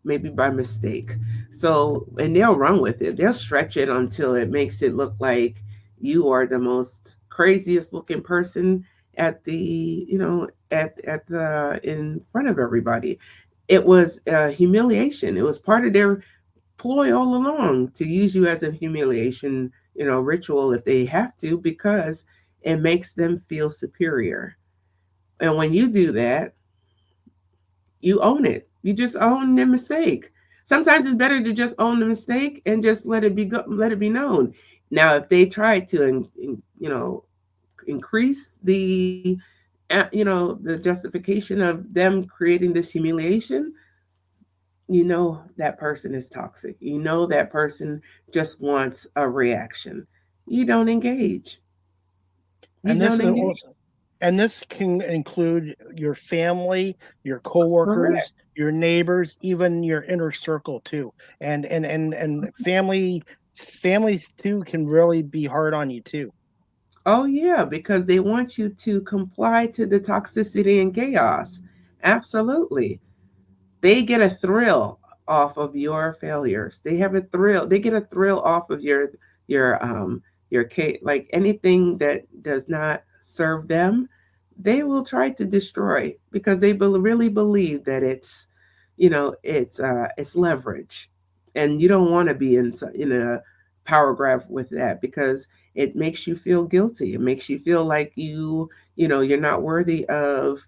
maybe by mistake. So, and they'll run with it. They'll stretch it until it makes it look like you are the most craziest looking person at the, at the in front of everybody. It was humiliation. It was part of their ploy all along to use you as a humiliation, ritual if they have to, because it makes them feel superior. And when you do that, you own it. You just own the mistake. Sometimes it's better to just own the mistake and just let it be known. Now, if they try to, increase the justification of them creating this humiliation, that person is toxic. That person just wants a reaction. You don't engage. You And don't this is engage. also and this can include your family, your Correct. coworkers, your neighbors, even your inner circle too. And families too can really be hard on you too. Oh, yeah, because they want you to comply to the toxicity and chaos. Absolutely. They get a thrill off of your failures. They have a thrill. They get a thrill off of your like anything that does not serve them, they will try to destroy because they really believe that it's leverage, and you don't want to be in a paragraph with that because it makes you feel guilty. It makes you feel like you're not worthy of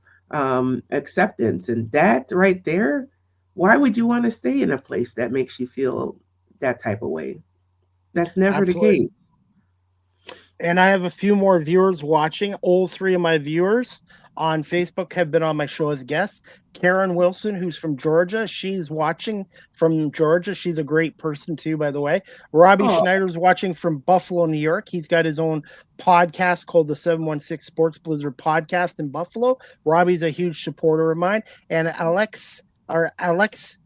acceptance, and that right there, why would you want to stay in a place that makes you feel that type of way? That's never the Absolutely. case. And I have a few more viewers watching. All three of my viewers on Facebook have been on my show as guests. Karen Wilson, who's from Georgia, she's watching from Georgia. She's a great person too, by the way. Robbie Oh, Schneider's watching from Buffalo, New York. He's got his own podcast called the 716 Sports Blizzard Podcast in Buffalo. Robbie's a huge supporter of mine. And Alex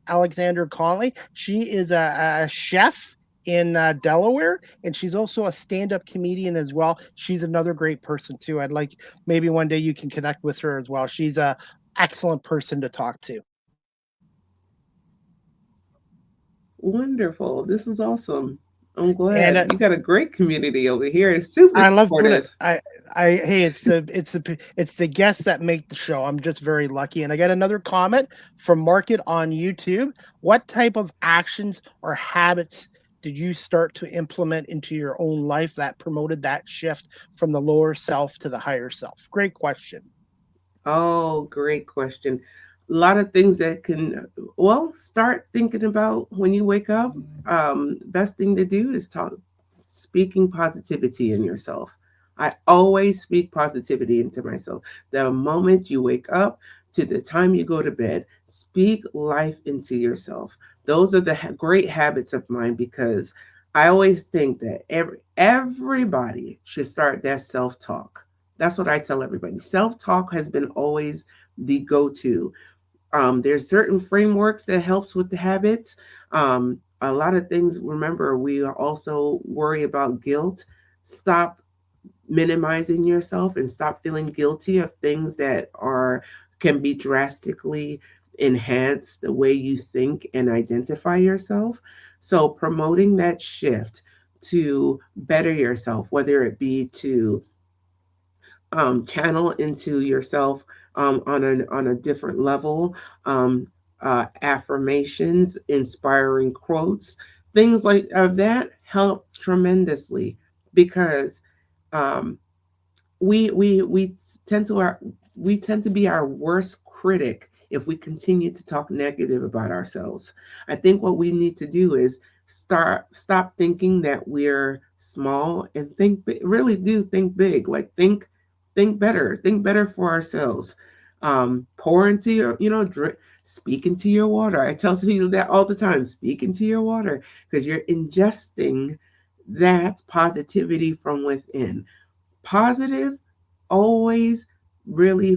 Alexander Conley, she is a chef in Delaware, and she's also a stand-up comedian as well. She's another great person too. I'd like maybe one day you can connect with her as well. She's a excellent person to talk to. wonderful. This is awesome. I'm And glad. You got a great community over here. It's super I love doing it. supportive. Hey, it's the guests that make the show. I'm just very lucky. And I got another comment from Market on YouTube. What type of actions or habits did you start to implement into your own life that promoted that shift from the lower self to the higher self? Great question. Oh, great question. A lot of things that can, well, start thinking about when you wake up. Best thing to do is speaking positivity in yourself. I always speak positivity into myself. The moment you wake up to the time you go to bed, speak life into yourself. Those are the great habits of mine because I always think that everybody should start that self talk. That's what I tell everybody. Self talk has been always the go to. There's certain frameworks that helps with the habits. A lot of things. Remember, we also worry about guilt. Stop minimizing yourself and stop feeling guilty of things that are can be drastically enhance the way you think and identify yourself. So promoting that shift to better yourself, whether it be to channel into yourself on a different level, um, affirmations, inspiring quotes, things like that help tremendously because um, we tend to we tend to be our worst critic if we continue to talk negative about ourselves. I think what we need to do is stop thinking that we're small and really do think big. Like think better for ourselves. Pour into your speak into your water. I tell people that all the time. Speak into your water because you're ingesting that positivity from within. Positive always really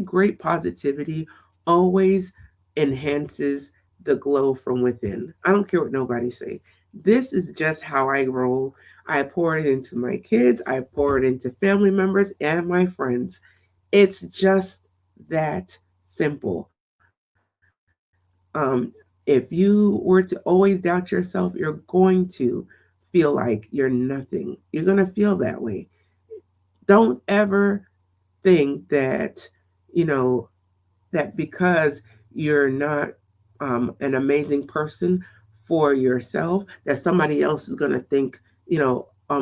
great positivity always enhances the glow from within. I don't care what nobody say. This is just how I roll. I pour it into my kids, I pour it into family members and my friends. It's just that simple. If you were to always doubt yourself, you're going to feel like you're nothing. You're going to feel that way. Don't ever think that, you know, that because you're not an amazing person for yourself, that somebody else is going to think,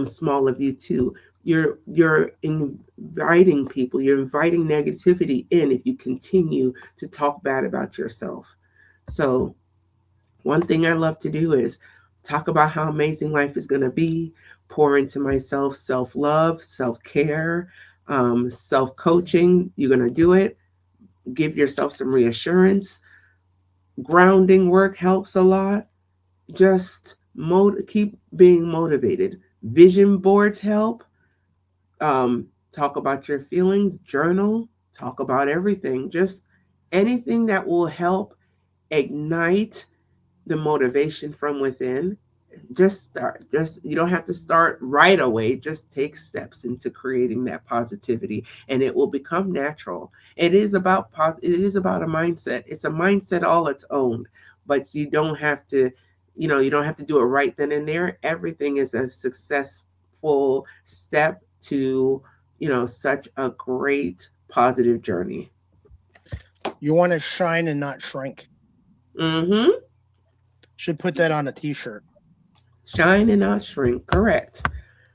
small of you too. You're inviting people, you're inviting negativity in if you continue to talk bad about yourself. So one thing I love to do is talk about how amazing life is going to be, pour into myself self love, self care, self coaching. You're going to do it. Give yourself some reassurance. Grounding work helps a lot. Just keep being motivated. Vision boards help. Talk about your feelings, journal, talk about everything. Just anything that will help ignite the motivation from within. just start. Just you don't have to start right away. Just take steps into creating that positivity, and it will become natural. It is about it is about a mindset. It's a mindset all its own, but you don't have to, you don't have to do it right then and there. Everything is a successful step to, such a great positive journey. You want to shine and not shrink. Mm-hmm. Should put that on a t-shirt. Shine and not shrink. Correct.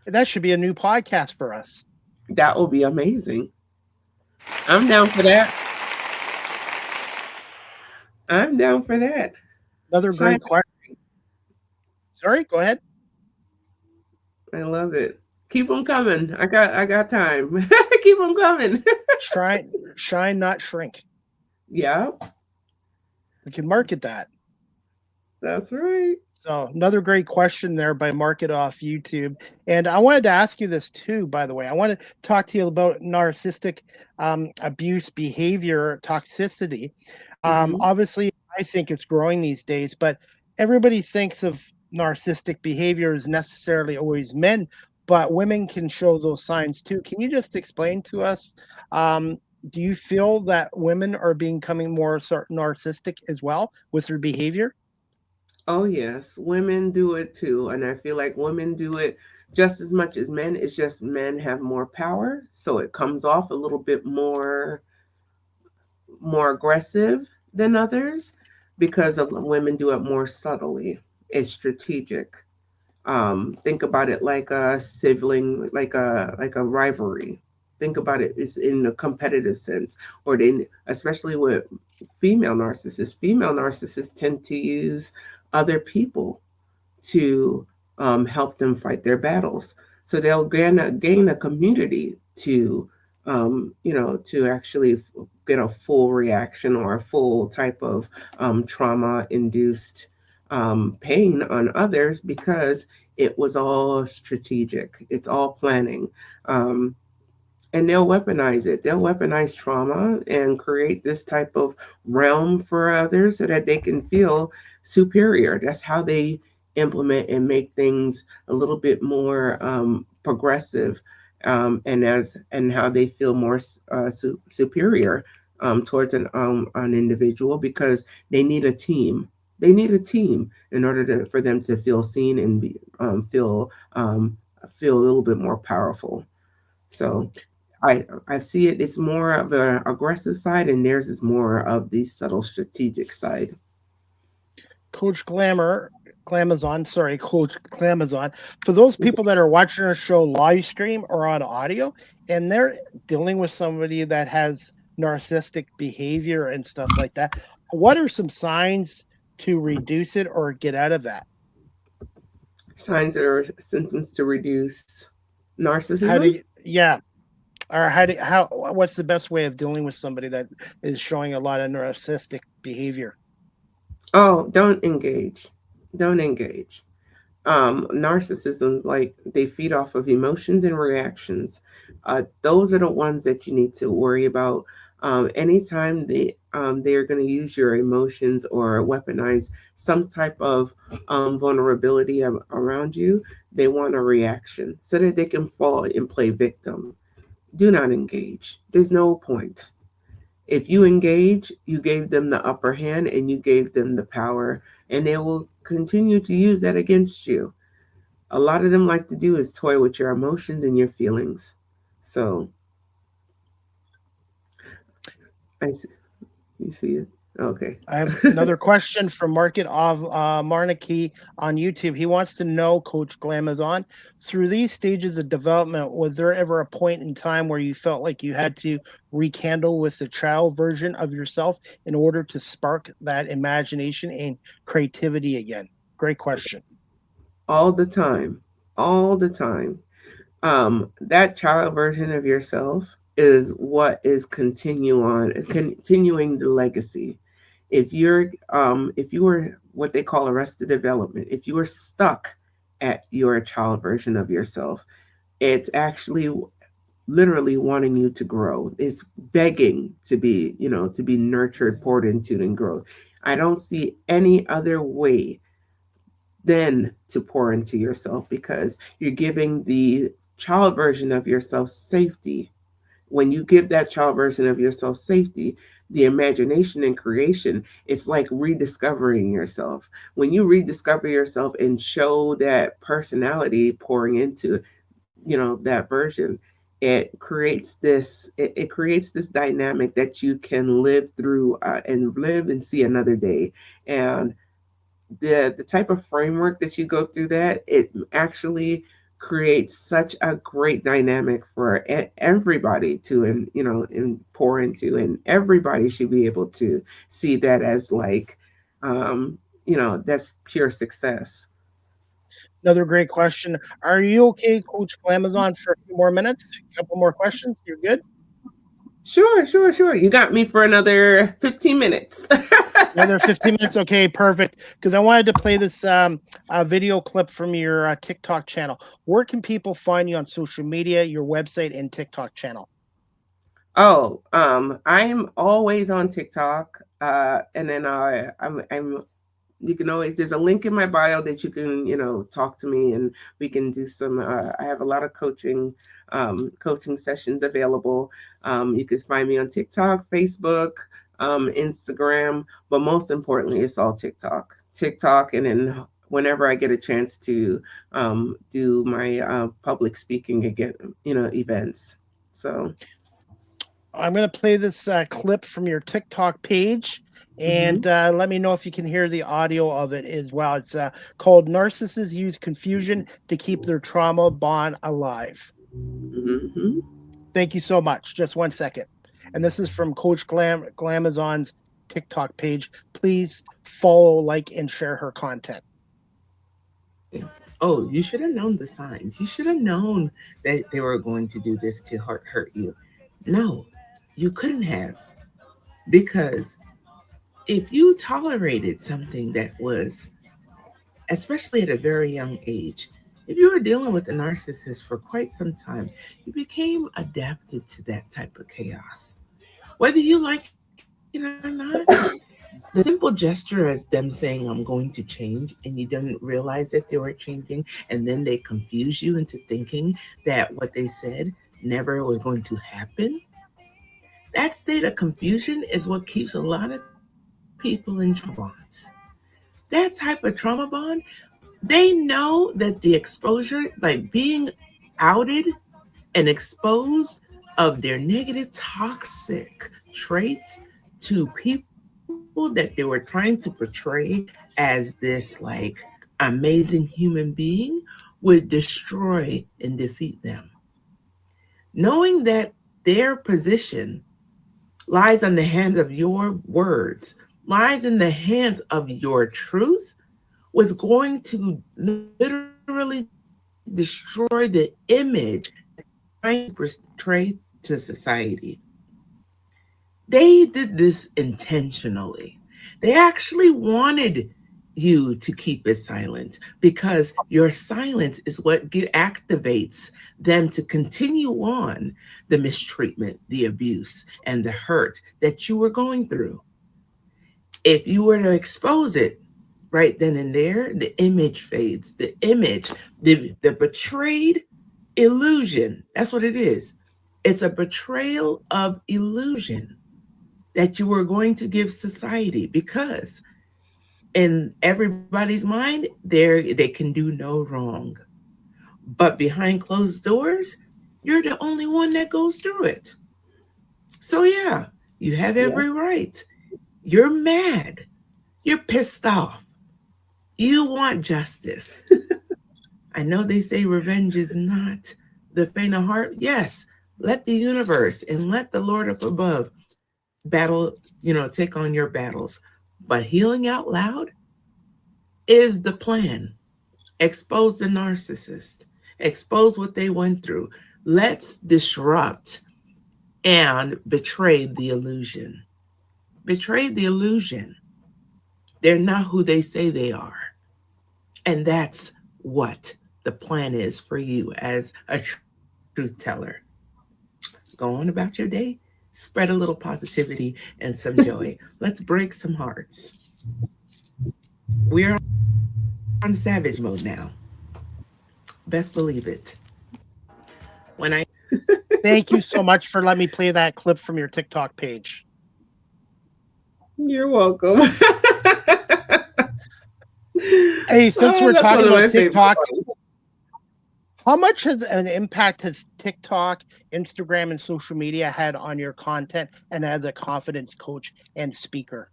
That should be a new podcast for us. That will be amazing. I'm down for that. I'm down for that. Another Shine. great question. Sorry, go ahead. I love it. Keep them coming. I got time. Keep them coming. Shine, not shrink. Yeah, We can market that. that's right. So another great question there by Mark It Off YouTube. And I wanted to ask you this too, by the way. I want to talk to you about narcissistic abuse behavior toxicity. Hmm. Obviously, I think it's growing these days, but everybody thinks of narcissistic behavior as necessarily always men, but women can show those signs too. Can you just explain to us? Do you feel that women are becoming more narcissistic as well with their behavior? Oh yes, women do it too, and I feel like women do it just as much as men. It's just men have more power, so it comes off a little bit more aggressive than others because women do it more subtly. It's strategic. Think about it like a sibling, like a rivalry. Think about it is in a competitive sense, or they, especially with female narcissists. Female narcissists tend to use other people to help them fight their battles. So they'll gain a community to, to actually get a full reaction or a full type of trauma induced pain on others because it was all strategic. It's all planning. Um, and they'll weaponize it. They'll weaponize trauma and create this type of realm for others so that they can feel superior. That's how they implement and make things a little bit more progressive, and how they feel more superior towards an individual because they need a team. They need a team in order for them to feel seen and feel a little bit more powerful. So I see it. It's more of an aggressive side, and theirs is more of the subtle strategic side. Coach Glamazon, sorry, Coach Glamazon. For those people that are watching our show live stream or on audio, and they're dealing with somebody that has narcissistic behavior and stuff like that, what are some signs to reduce it or get out of that? Signs or symptoms to reduce How do narcissism. you, yeah, or how what's the best way of dealing with somebody that is showing a lot of narcissistic behavior? Oh, don't engage. Don't engage. Narcissism, like they feed off of emotions and reactions. Those are the ones that you need to worry about. Anytime they're going to use your emotions or weaponize some type of vulnerability around you, they want a reaction so that they can fall and play victim. Do not engage. There's no point. If you engage, you gave them the upper hand and you gave them the power, and they will continue to use that against you. A lot of them like to do is toy with your emotions and your feelings. So I, you see it. Okay. I have another question from Market of Marnaki on YouTube. He wants to know, Coach Glamazon, through these stages of development, was there ever a point in time where you felt like you had to rekindle with the child version of yourself in order to spark that imagination and creativity again? Great question. All the time. All the time. That child version of yourself is what is continuing the legacy. If you were what they call arrested development, if you were stuck at your child version of yourself, it's actually literally wanting you to grow. It's begging to be nurtured, poured into, and grow. I don't see any other way then to pour into yourself, because you're giving the child version of yourself safety. When you give that child version of yourself safety, the imagination and creation, it's like rediscovering yourself. When you rediscover yourself and show that personality pouring into, that version, it creates this dynamic that you can live through, and live and see another day. And the type of framework that you go through, that it actually creates such a great dynamic for everybody to, and pour into, and everybody should be able to see that as like, that's pure success. Another great question. Are you okay, Coach Glamazon, for a few more minutes? A couple more questions. You're good? Sure, sure, sure. You got me for another 15 minutes. Another 15 minutes. Okay, perfect. Because I wanted to play this video clip from your TikTok channel. Where can people find you on social media, your website, and TikTok channel? Oh, I'm always on TikTok, and then I'm you can always, there's a link in my bio that you can, talk to me, and we can do some, I have a lot of coaching sessions available. You can find me on TikTok, Facebook, Instagram, but most importantly, it's all TikTok. And then whenever I get a chance to do my public speaking again, events. So I'm going to play this clip from your TikTok page, and let me know if you can hear the audio of it as well. It's called Narcissists Use Confusion to Keep Their Trauma Bond Alive. Mm-hmm. Thank you so much. Just 1 second. And this is from Coach Glamazon's TikTok page. Please follow, like, and share her content. Oh, you should have known the signs. You should have known that they were going to do this to hurt you. No, you couldn't have. Because if you tolerated something that was, especially at a very young age, if you were dealing with a narcissist for quite some time, you became adapted to that type of chaos. Whether you like it or not, the simple gesture as them saying, I'm going to change, and you didn't realize that they were changing, and then they confuse you into thinking that what they said never was going to happen. That state of confusion is what keeps a lot of people in trauma bonds. That type of trauma bond, they know that the exposure, like being outed and exposed of their negative, toxic traits to people that they were trying to portray as this like amazing human being would destroy and defeat them. Knowing that their position lies in the hands of your words, lies in the hands of your truth, was going to literally destroy the image trying to portray to society. They did this intentionally. They actually wanted you to keep it silent because your silence is what activates them to continue on the mistreatment, the abuse, and the hurt that you were going through. If you were to expose it right then and there, the image fades. The image, the betrayed illusion, that's what it is. It's a betrayal of illusion that you were going to give society, because in everybody's mind, they can do no wrong. But behind closed doors, you're the only one that goes through it. So yeah, you have every right. You're mad. You're pissed off. You want justice. I know they say revenge is not the faint of heart. Yes, let the universe and let the Lord up above battle, take on your battles. But healing out loud is the plan. Expose the narcissist, expose what they went through. Let's disrupt and betray the illusion. Betray the illusion. They're not who they say they are. And that's what the plan is for you as a truth teller. Go on about your day, spread a little positivity and some joy. Let's break some hearts. We're on savage mode now. Best believe it. When I Thank you so much for letting me play that clip from your TikTok page. You're welcome. Hey, since Oh, we're that's one talking of about my favorite TikTok, ones. how much has an impact has TikTok, Instagram, and social media had on your content and as a confidence coach and speaker?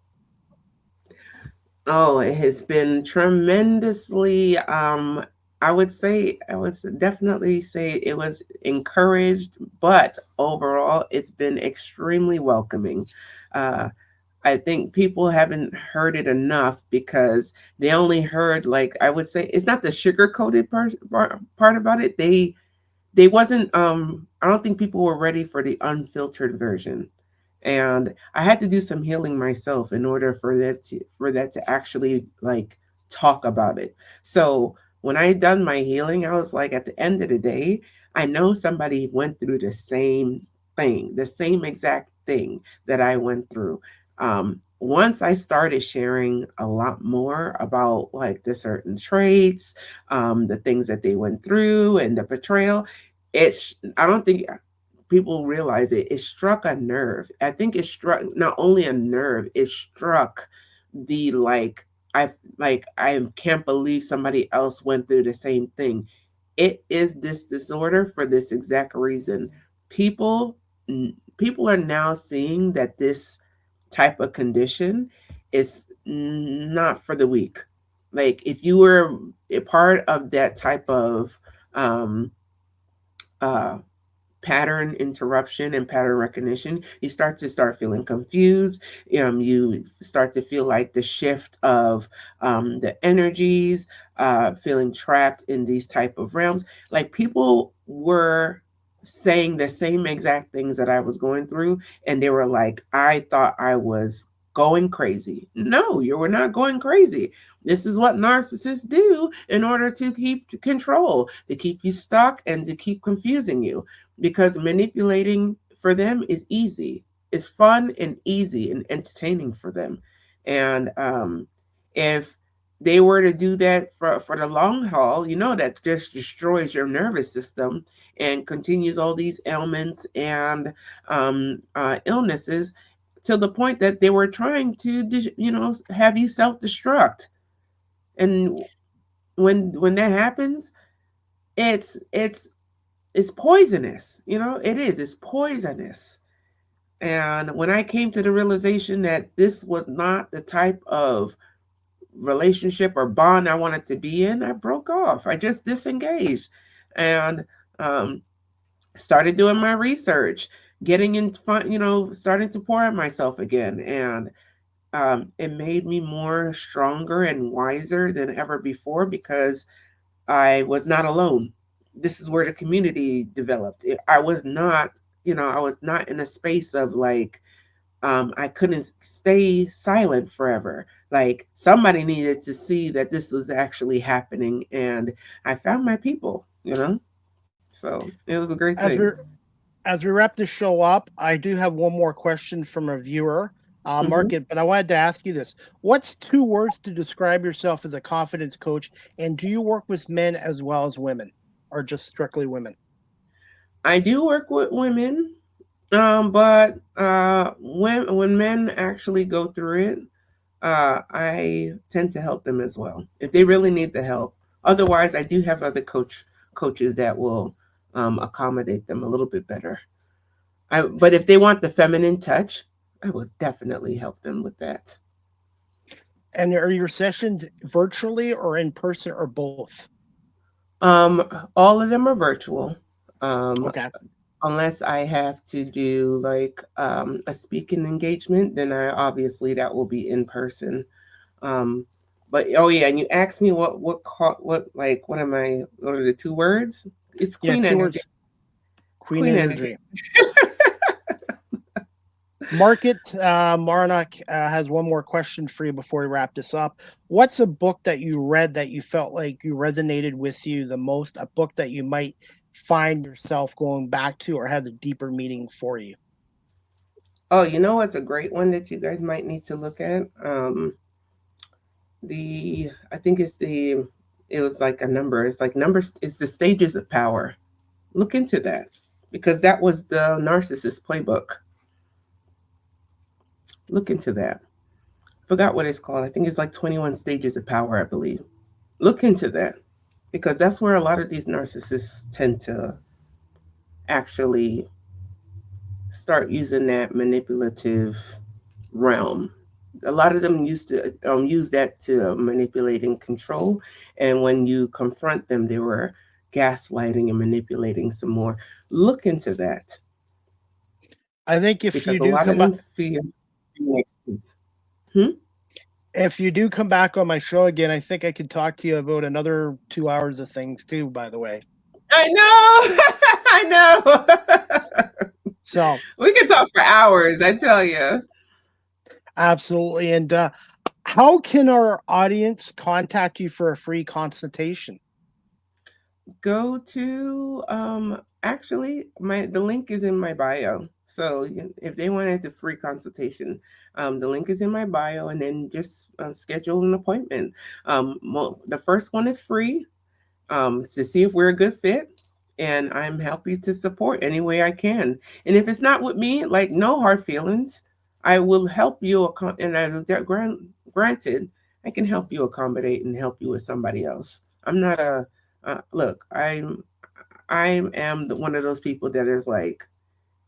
Oh, it has been tremendously, I would definitely say it was encouraged, but overall, it's been extremely welcoming. Uh, I think people haven't heard it enough because they only heard, like, I would say, it's not the sugar coated part about it. They wasn't, I don't think people were ready for the unfiltered version, and I had to do some healing myself in order for that to actually like talk about it. So when I done my healing, I was like, at the end of the day, I know somebody went through the same thing, the same exact thing that I went through. Once I started sharing a lot more about like the certain traits, the things that they went through, and the betrayal, I don't think people realize it. It struck a nerve. I think it struck not only a nerve, it struck the I I can't believe somebody else went through the same thing. It is this disorder for this exact reason. People people are now seeing that this type of condition is not for the weak. Like if you were a part of that type of um uh pattern interruption and pattern recognition, you start feeling confused. You start to feel like the shift of the energies, feeling trapped in these type of realms. Like people were saying the same exact things that I was going through, and they were like, I thought I was going crazy. No, you were not going crazy. This is what narcissists do in order to keep control, to keep you stuck, and to keep confusing you, because manipulating for them is easy. It's fun and easy and entertaining for them. And if they were to do that for the long haul, that just destroys your nervous system and continues all these ailments and illnesses to the point that they were trying to, have you self destruct. And when that happens, it's it's poisonous. It is. It's poisonous. And when I came to the realization that this was not the type of relationship or bond I wanted to be in, I broke off. I just disengaged and um, started doing my research, getting in fun, starting to pour on myself again. And it made me more stronger and wiser than ever before because I was not alone. This is where the community developed. I was not in a space of like, I couldn't stay silent forever. Like somebody needed to see that this was actually happening, and I found my people. So it was a great As thing. we're as we wrap this show up, I do have one more question from a viewer, hmm Market, but I wanted to ask you this. What's two words to describe yourself as a confidence coach? And do you work with men as well as women or just strictly women? I do work with women, but when men actually go through it, I tend to help them as well if they really need the help. Otherwise, I do have other coaches that will accommodate them a little bit better. But if they want the feminine touch, I will definitely help them with that. And are your sessions virtually or in person or both? Um, all of them are virtual, um, Okay. unless I have to do like a speaking engagement. Then that will be in person. Um, but oh yeah, and you asked me what are the two words? It's Yeah, queen two energy. words. Queen Queen energy. energy. Market Marnock has one more question for you before we wrap this up. What's a book that you read that you felt like you resonated with you the most? A book that you might find yourself going back to or has a deeper meaning for you? Oh, you know what's a great one that you guys might need to look at? I think it's the It was like a number. It's like numbers. It's the stages of power. Look into that because that was the narcissist playbook. Look into that. Forgot what it's called. I think it's like 21 stages of power, I believe. Look into that because that's where a lot of these narcissists tend to actually start using that manipulative realm. A lot of them used to use that to manipulate and control. And when you confront them, they were gaslighting and manipulating some more. Look into that I think if because you a do lot of come back, them feel being exposed. Hmm? if you do come back on my show again, I think I could talk to you about another 2 hours of things too. By the way, I know. I know. so We can talk for hours, I tell you. absolutely. And how can our audience contact you for a free consultation? Go to actually the link is in my bio. So if they wanted the free consultation, the link is in my bio, and then just schedule an appointment. The first one is free to see if we're a good fit, and I'm happy to support any way I can. And if it's not with me, like no hard feelings, I will help you. Granted, I can help you accommodate and help you with somebody else. I'm not a look. I am one of those people that is like,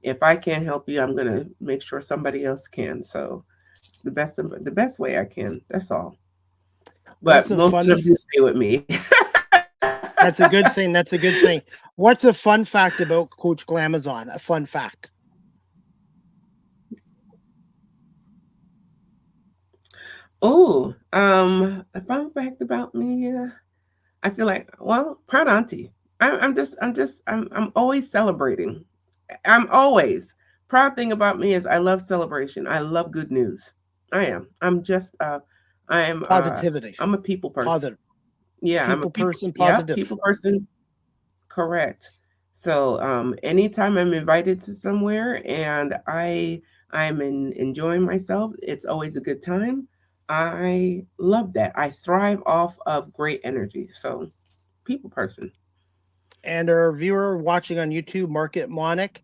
if I can't help you, I'm gonna make sure somebody else can. So the best way I can. That's all. But What's a most of fun? them do stay with me. That's a good thing. That's a good thing. What's a fun fact about Coach Glamazon? A fun fact. Oh, a fun fact about me. I feel like, well, proud auntie. I'm always celebrating. I'm always proud thing about me is I love celebration. I love good news. I am. I'm just I'm Positivity. I'm a people person. Positive. Yeah, I'm a People people person. yeah, Positive. people person. Correct. So anytime I'm invited to somewhere and enjoying myself, it's always a good time. I love that. I thrive off of great energy. So people person. And our viewer watching on YouTube, Market Monic.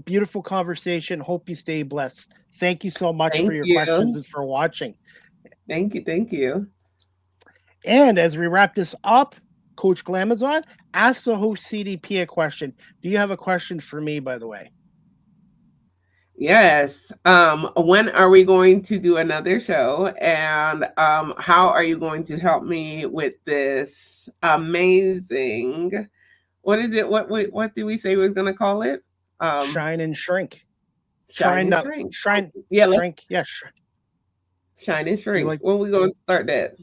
Beautiful conversation. Hope you stay blessed. Thank you so much for Thank your questions you. and for watching. Thank you. Thank you. And as we wrap this up, Coach Glamazon, ask the host CDP a question. Do you have a question for me, by the way? Yes. When are we going to do another show? And how are you going to help me with this amazing, what is it? What did we say we was gonna call it? Um Shine and shrink. Shine and No, shrink. shine, Yeah, let's shrink. Yes. shine and You shrink. like When we going to start that?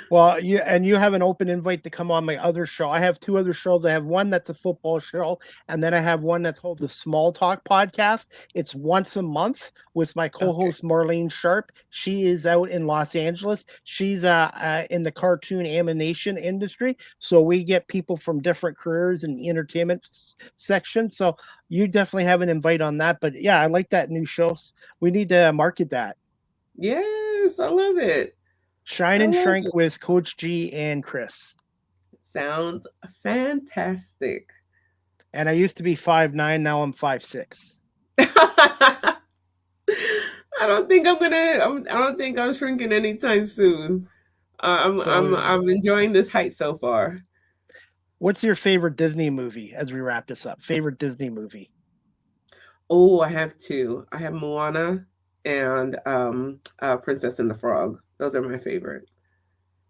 Well, you have an open invite to come on my other show. I have two other shows. I have one that's a football show, and then I have one that's called the Small Talk Podcast. It's once a month with my Okay. co-host Marlene Sharp. She is out in Los Angeles. She's in the cartoon animation industry, so we get people from different careers in the entertainment section. So you definitely have an invite on that. But yeah, I like that new show. We need to market that. Yes, I love it. Shine I and love Shrink it. with Coach G and Chris. Sounds fantastic. And I used to be 5'9", now I'm 5'6". I don't think I don't think I'm shrinking anytime soon. So I'm enjoying this height so far. what's your favorite Disney movie as we wrap this up? Favorite Disney movie? Oh, I have two. I have Moana and Princess and the Frog. Those are my favorite.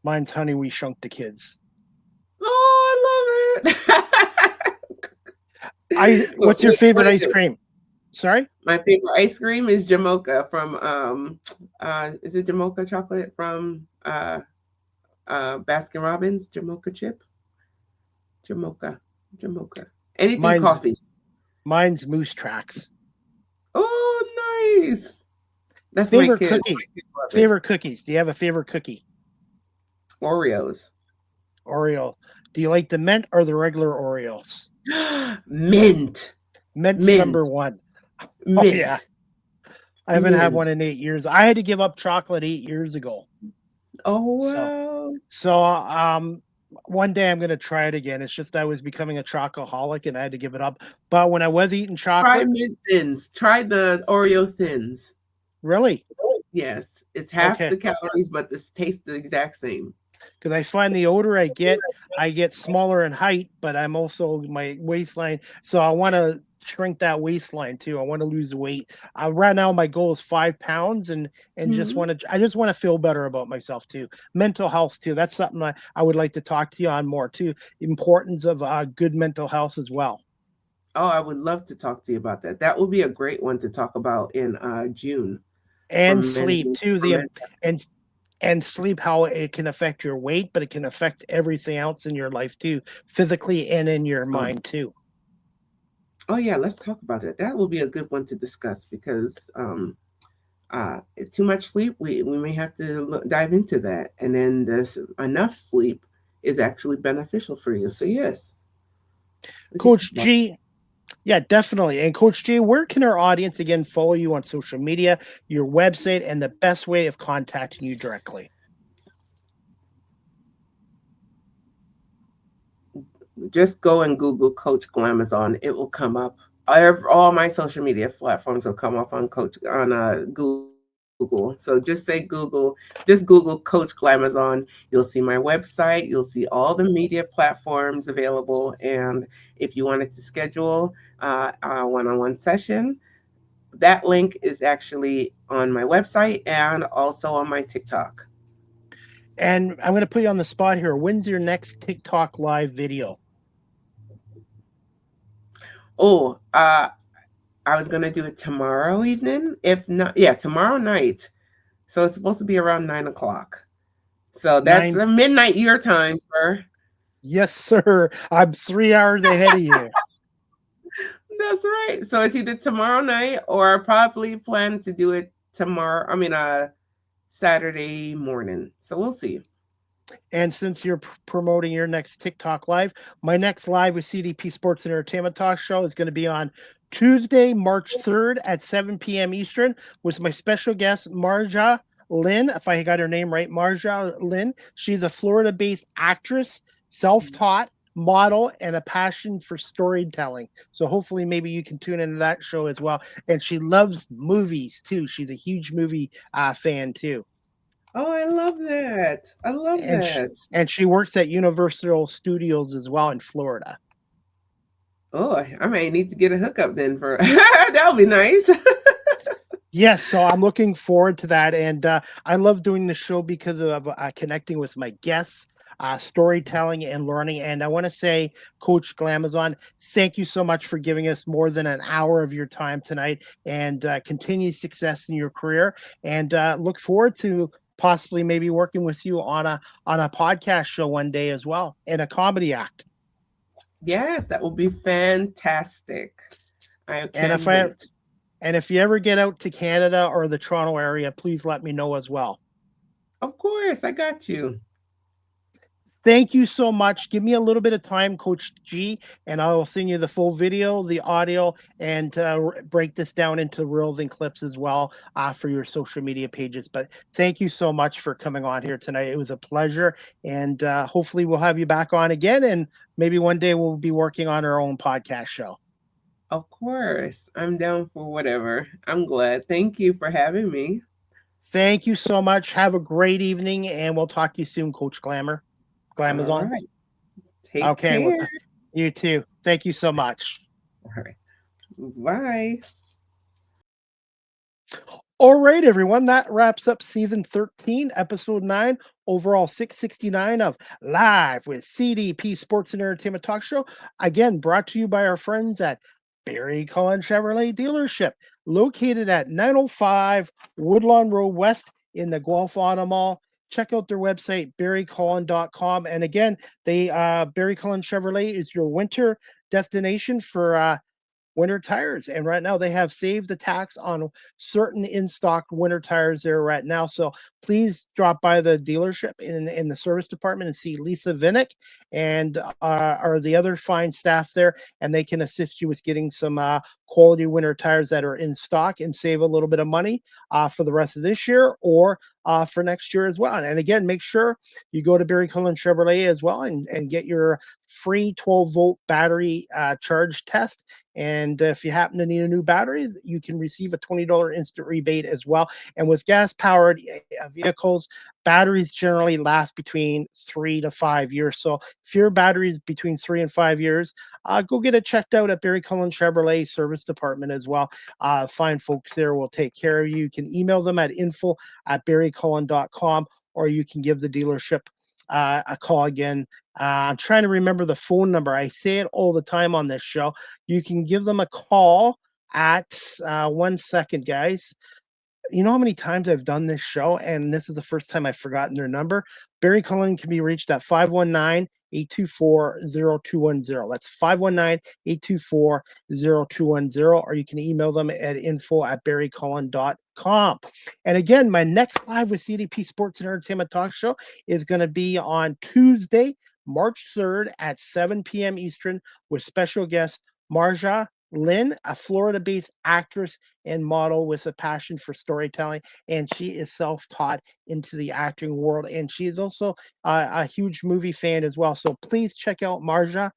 Mine's Honey, We Shrunk the Kids. Oh, I love it. What's your What favorite is ice it? cream? Sorry? My favorite ice cream is Jamocha from is it Jamocha chocolate from Baskin Robbins? Jamocha chip? Jamocha. Anything coffee. Mine's Moose Tracks. Oh, nice. That's Favorite my kid. cookie. Favorite cookies. Do you have a favorite cookie? Oreos. Oreo. Do you like the mint or the regular Oreos? Mint. Mint's Mint. number one. Mint. Oh, yeah. I haven't had one in 8 years. I had to give up chocolate 8 years ago. Oh, So wow. so one day I'm gonna try it again. It's just I was becoming a chocoholic and I had to give it up. But when I was eating Try chocolate, mint thins. Try the Oreo thins. really, Yes, it's half okay, the calories, but this tastes the exact same. because I find the older I get smaller in height, but I'm also my waistline. So I want to shrink that waistline too. I want to lose weight. Right now, my goal is 5 pounds, and just Mhm. want to. I just want to feel better about myself too. Mental health too. That's something I would like to talk to you on more too. Importance of good mental health as well, Oh, I would love to talk to you about that. That will be a great one to talk about in June for and sleep men's too. for men's health. And and sleep, how it can affect your weight, but it can affect everything else in your life too, physically and in your Oh, mind too. oh yeah, let's talk about that. That will be a good one to discuss because too much sleep, we may have to dive into that. And then this enough sleep is actually beneficial for you. So yes, we can talk Coach about. G, yeah, definitely. And Coach G, where can our audience again follow you on social media, your website, and the best way of contacting you directly? Just go and Google Coach Glamazon. It will come up. All my social media platforms will come up on Coach on Google. So just say Google, just Google Coach Glamazon. You'll see my website. You'll see all the media platforms available. And if you wanted to schedule a one-on-one session, that link is actually on my website and also on my TikTok. And I'm going to put you on the spot here. When's your next TikTok live video? Oh, I was gonna do it tomorrow evening. If not, yeah, tomorrow night. So it's supposed to be around 9 o'clock. So that's Nine. the midnight your time, sir. Yes, sir. I'm 3 hours ahead of you. That's right. So it's either tomorrow night or I probably plan to do it tomorrow. I mean, Saturday morning. So we'll see. And since you're promoting your next TikTok live, my next live with CDP Sports and Entertainment Talk show is going to be on Tuesday, March 3rd at 7 p.m. Eastern with my special guest, Marja Lynn. If I got her name right, Marja Lynn. She's a Florida based actress, self taught model, and a passion for storytelling. So hopefully, maybe you can tune into that show as well. And she loves movies too. She's a huge movie fan too. Oh, I love that. I love and sh- that. and she works at Universal Studios as well in Florida. Oh, I may need to get a hookup then for that'll be nice. Yes, so I'm looking forward to that, and I love doing the show because of connecting with my guests, storytelling and learning. And I want to say, Coach Glamazon, thank you so much for giving us more than an hour of your time tonight, and continued success in your career. And look forward to possibly maybe working with you on a podcast show one day as well, and a comedy act. Yes, that will be fantastic. I And can't wait. if you ever get out to Canada or the Toronto area, please let me know as well. Of course, I got you. Thank you so much. Give me a little bit of time, Coach G, and I will send you the full video, the audio, and break this down into reels and clips as well for your social media pages. But thank you so much for coming on here tonight. It was a pleasure, and hopefully we'll have you back on again, and maybe one day we'll be working on our own podcast show. Of course. I'm down for whatever. I'm glad. Thank you for having me. Thank you so much. Have a great evening, and we'll talk to you soon, Coach All Glamazon. right. Take Okay, well, care. you too. Thank you so much. All right. Bye. All right, everyone. That wraps up season 13, episode 9, overall 669 of Live with CDP Sports and Entertainment Talk Show. Again, brought to you by our friends at Barry Cullen Chevrolet Dealership, located at 905 Woodlawn Road West in the Guelph Auto Mall. Check out their website, barrycullen.com. And again, Barry Cullen Chevrolet is your winter destination for winter tires. And right now they have saved the tax on certain in-stock winter tires there right now. So please drop by the dealership in the service department and see Lisa Vinnick and or the other fine staff there, and they can assist you with getting some quality winter tires that are in stock and save a little bit of money for the rest of this year, or for next year as well. And again, make sure you go to Barry Cullen Chevrolet as well and get your free 12-volt battery charge test. And if you happen to need a new battery, you can receive a $20 instant rebate as well. And with gas-powered vehicles, batteries generally last between 3 to 5 years. So if your battery is between 3 and 5 years, go get it checked out at Barry Cullen Chevrolet Service Department as well. Fine folks there will take care of you. You can email them at info@barrycullen.com, or you can give the dealership a call again. I'm trying to remember the phone number. I say it all the time on this show. You can give them a call at 1 second, guys. You know how many times I've done this show, and this is the first time I've forgotten their number. Barry Cullen can be reached at 519-824-0210. That's 519-824-0210, or you can email them at info@barrycullen.com. And again, my next live with CDP Sports and Entertainment Talk Show is going to be on Tuesday, March 3rd at 7 p.m. Eastern with special guest Marja Lynn, a Florida-based actress and model with a passion for storytelling, and she is self-taught into the acting world, and she is also a huge movie fan as well. So please check out Marja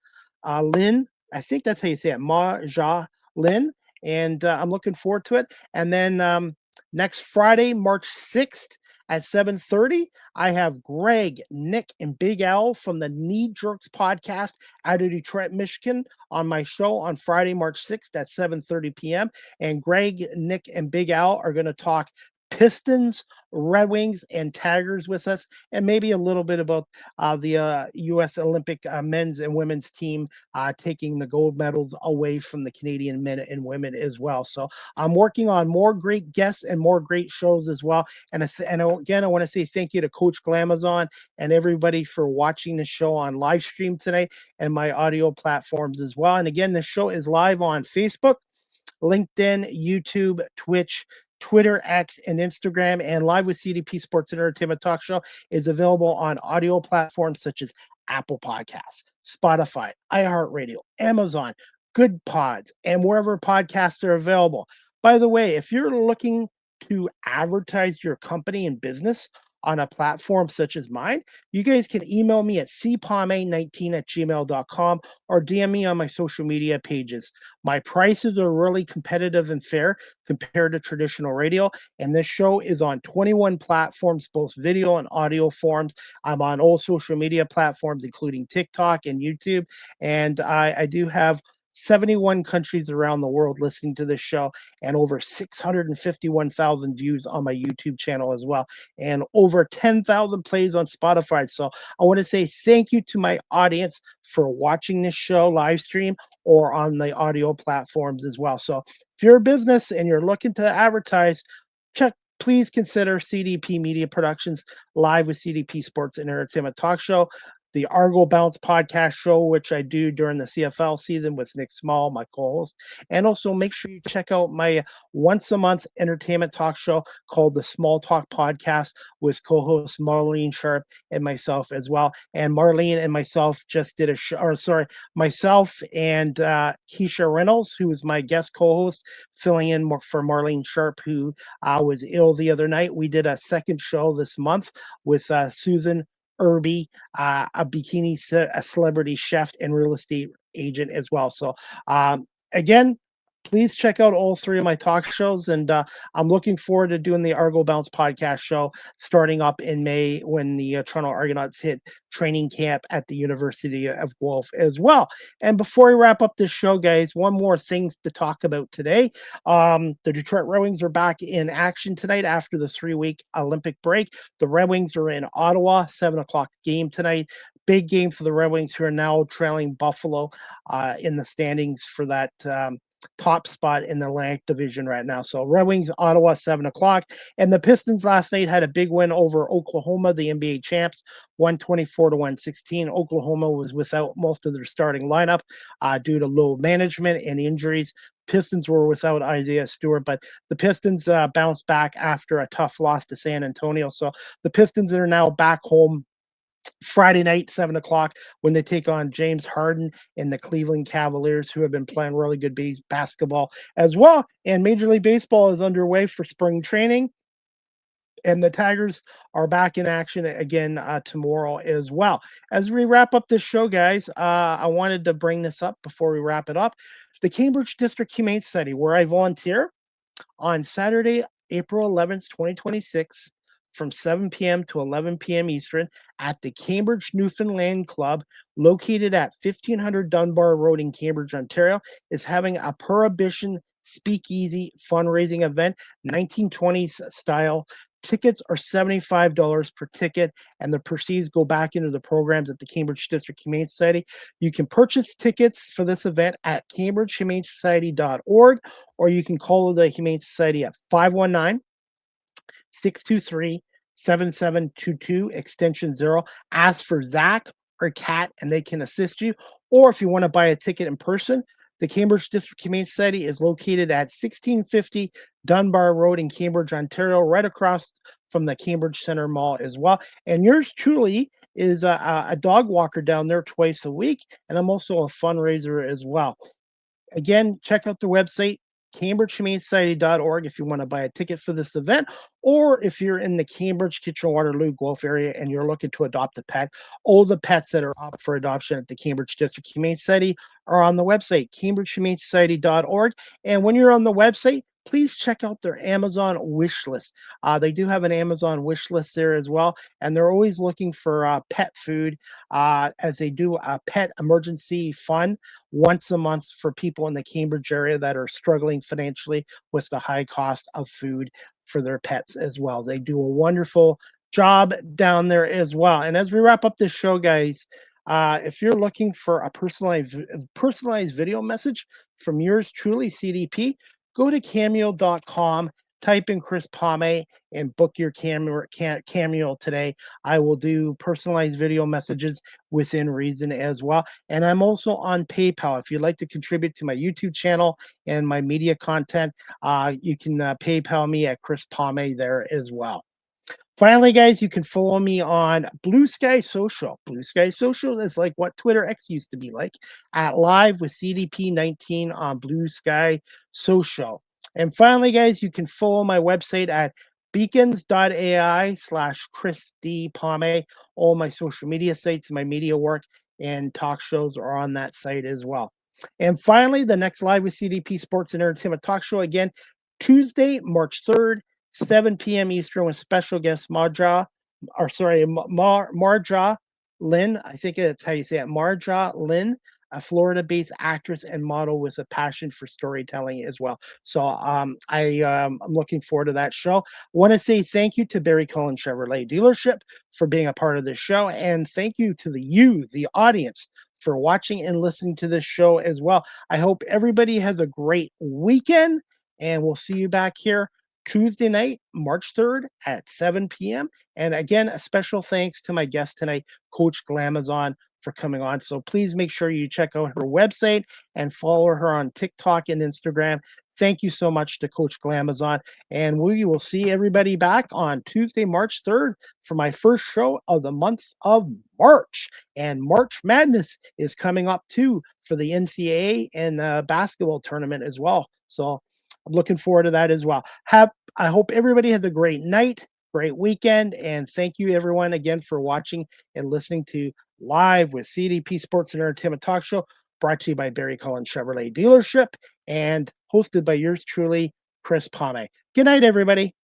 Lynn. I think that's how you say it, Marja Lynn, and I'm looking forward to it. And then next Friday, March 6th, at 7:30, I have Greg, Nick, and Big Al from the Knee Jerks podcast out of Detroit, Michigan on my show on Friday, March 6th at 7:30 p.m. And Greg, Nick, and Big Al are going to talk Pistons, Red Wings, and Tigers with us, and maybe a little bit about the U.S. Olympic men's and women's team taking the gold medals away from the Canadian men and women as well. So I'm working on more great guests and more great shows as well. And again, I want to say thank you to Coach Glamazon and everybody for watching the show on live stream tonight and my audio platforms as well. And again, the show is live on Facebook, LinkedIn, YouTube, Twitch, Twitter, X, and Instagram. And Live with CDP Sports and Entertainment Talk Show is available on audio platforms such as Apple Podcasts, Spotify, iHeartRadio, Amazon, Good Pods, and wherever podcasts are available. By the way, if you're looking to advertise your company and business on a platform such as mine, you guys can email me at cpalme19@gmail.com or DM me on my social media pages. My prices are really competitive and fair compared to traditional radio, and this show is on 21 platforms, both video and audio forms. I'm on all social media platforms, including TikTok and YouTube, and I do have 71 countries around the world listening to this show, and over 651,000 views on my YouTube channel as well, and over 10,000 plays on Spotify. So I want to say thank you to my audience for watching this show live stream or on the audio platforms as well. So if you're a business and you're looking to advertise, please consider CDP Media Productions Live with CDP Sports and Entertainment Talk Show, the Argo Bounce podcast show, which I do during the CFL season with Nick Small, my co-host. And also make sure you check out my once a month entertainment talk show called the Small Talk Podcast with co-host Marlene Sharp and myself as well. And Marlene and myself just did myself and Keisha Reynolds, who is my guest co-host, filling in for Marlene Sharp, who was ill the other night. We did a second show this month with Susan Irby, a celebrity chef and real estate agent as well. So again, please check out all three of my talk shows, and I'm looking forward to doing the Argo Bounce podcast show starting up in May when the Toronto Argonauts hit training camp at the University of Guelph as well. And before we wrap up this show, guys, one more thing to talk about today. The Detroit Red Wings are back in action tonight after the 3-week Olympic break. The Red Wings are in Ottawa, 7 o'clock game tonight. Big game for the Red Wings, who are now trailing Buffalo in the standings for that top spot in the Atlantic Division right now. So Red Wings, Ottawa, 7 o'clock. And the Pistons last night had a big win over Oklahoma, the NBA champs, 124-116. Oklahoma was without most of their starting lineup due to low management and injuries. Pistons were without Isaiah Stewart, but the Pistons bounced back after a tough loss to San Antonio. So the Pistons are now back home Friday night, 7 o'clock, when they take on James Harden and the Cleveland Cavaliers, who have been playing really good basketball as well. And Major League Baseball is underway for spring training. And the Tigers are back in action again tomorrow as well. As we wrap up this show, guys, I wanted to bring this up before we wrap it up. The Cambridge District Humane Society, where I volunteer, on Saturday, April 11th, 2026, from 7 p.m. to 11 p.m. Eastern at the Cambridge Newfoundland Club, located at 1500 Dunbar Road in Cambridge, Ontario, is having a Prohibition Speakeasy fundraising event, 1920s style. Tickets are $75 per ticket, and the proceeds go back into the programs at the Cambridge District Humane Society. You can purchase tickets for this event at cambridgehumanesociety.org, or you can call the Humane Society at 519-623-7722, extension 0. Ask for Zach or Kat, and they can assist you. Or if you want to buy a ticket in person, the Cambridge District Humane Society is located at 1650 Dunbar Road in Cambridge, Ontario, right across from the Cambridge Centre Mall as well. And yours truly is a dog walker down there twice a week, and I'm also a fundraiser as well. Again, check out the website, cambridgehumanesociety.org, if you want to buy a ticket for this event, or if you're in the Cambridge, Kitchener-Waterloo, Guelph area and you're looking to adopt a pet. All the pets that are up for adoption at the Cambridge District Humane Society are on the website, cambridgehumanesociety.org. And when you're on the website, please check out their Amazon wish list. They do have an Amazon wish list there as well, and they're always looking for pet food, as they do a pet emergency fund once a month for people in the Cambridge area that are struggling financially with the high cost of food for their pets as well. They do a wonderful job down there as well. And as we wrap up this show, guys, if you're looking for a personalized video message from yours truly, CDP, go to cameo.com, type in Chris Palme, and book your cameo today. I will do personalized video messages within reason as well. And I'm also on PayPal. If you'd like to contribute to my YouTube channel and my media content, you can PayPal me at Chris Palme there as well. Finally, guys, you can follow me on Blue Sky Social. Blue Sky Social is like what Twitter X used to be like, at Live with CDP19 on Blue Sky Social. And finally, guys, you can follow my website at beacons.ai/Chris D. Palme. All my social media sites, my media work, and talk shows are on that site as well. And finally, the next Live with CDP Sports and Entertainment talk show, again, Tuesday, March 3rd, 7 p.m. Eastern, with special guest Marja Lynn. I think that's how you say it. Marja Lynn, a Florida-based actress and model with a passion for storytelling as well. So I'm looking forward to that show. I want to say thank you to Barry Cullen Chevrolet Dealership for being a part of this show, and thank you to the audience, for watching and listening to this show as well. I hope everybody has a great weekend, and we'll see you back here Tuesday night, March 3rd at 7 p.m. And again, a special thanks to my guest tonight, Coach Glamazon, for coming on. So please make sure you check out her website and follow her on TikTok and Instagram. Thank you so much to Coach Glamazon. And we will see everybody back on Tuesday, March 3rd for my first show of the month of March. And March Madness is coming up too for the NCAA and the basketball tournament as well. So I'm looking forward to that as well. I hope everybody has a great night, great weekend, and thank you everyone again for watching and listening to Live with CDP Sports and Entertainment Talk Show, brought to you by Barry Cullen Chevrolet Dealership and hosted by yours truly, Chris Palme. Good night, everybody.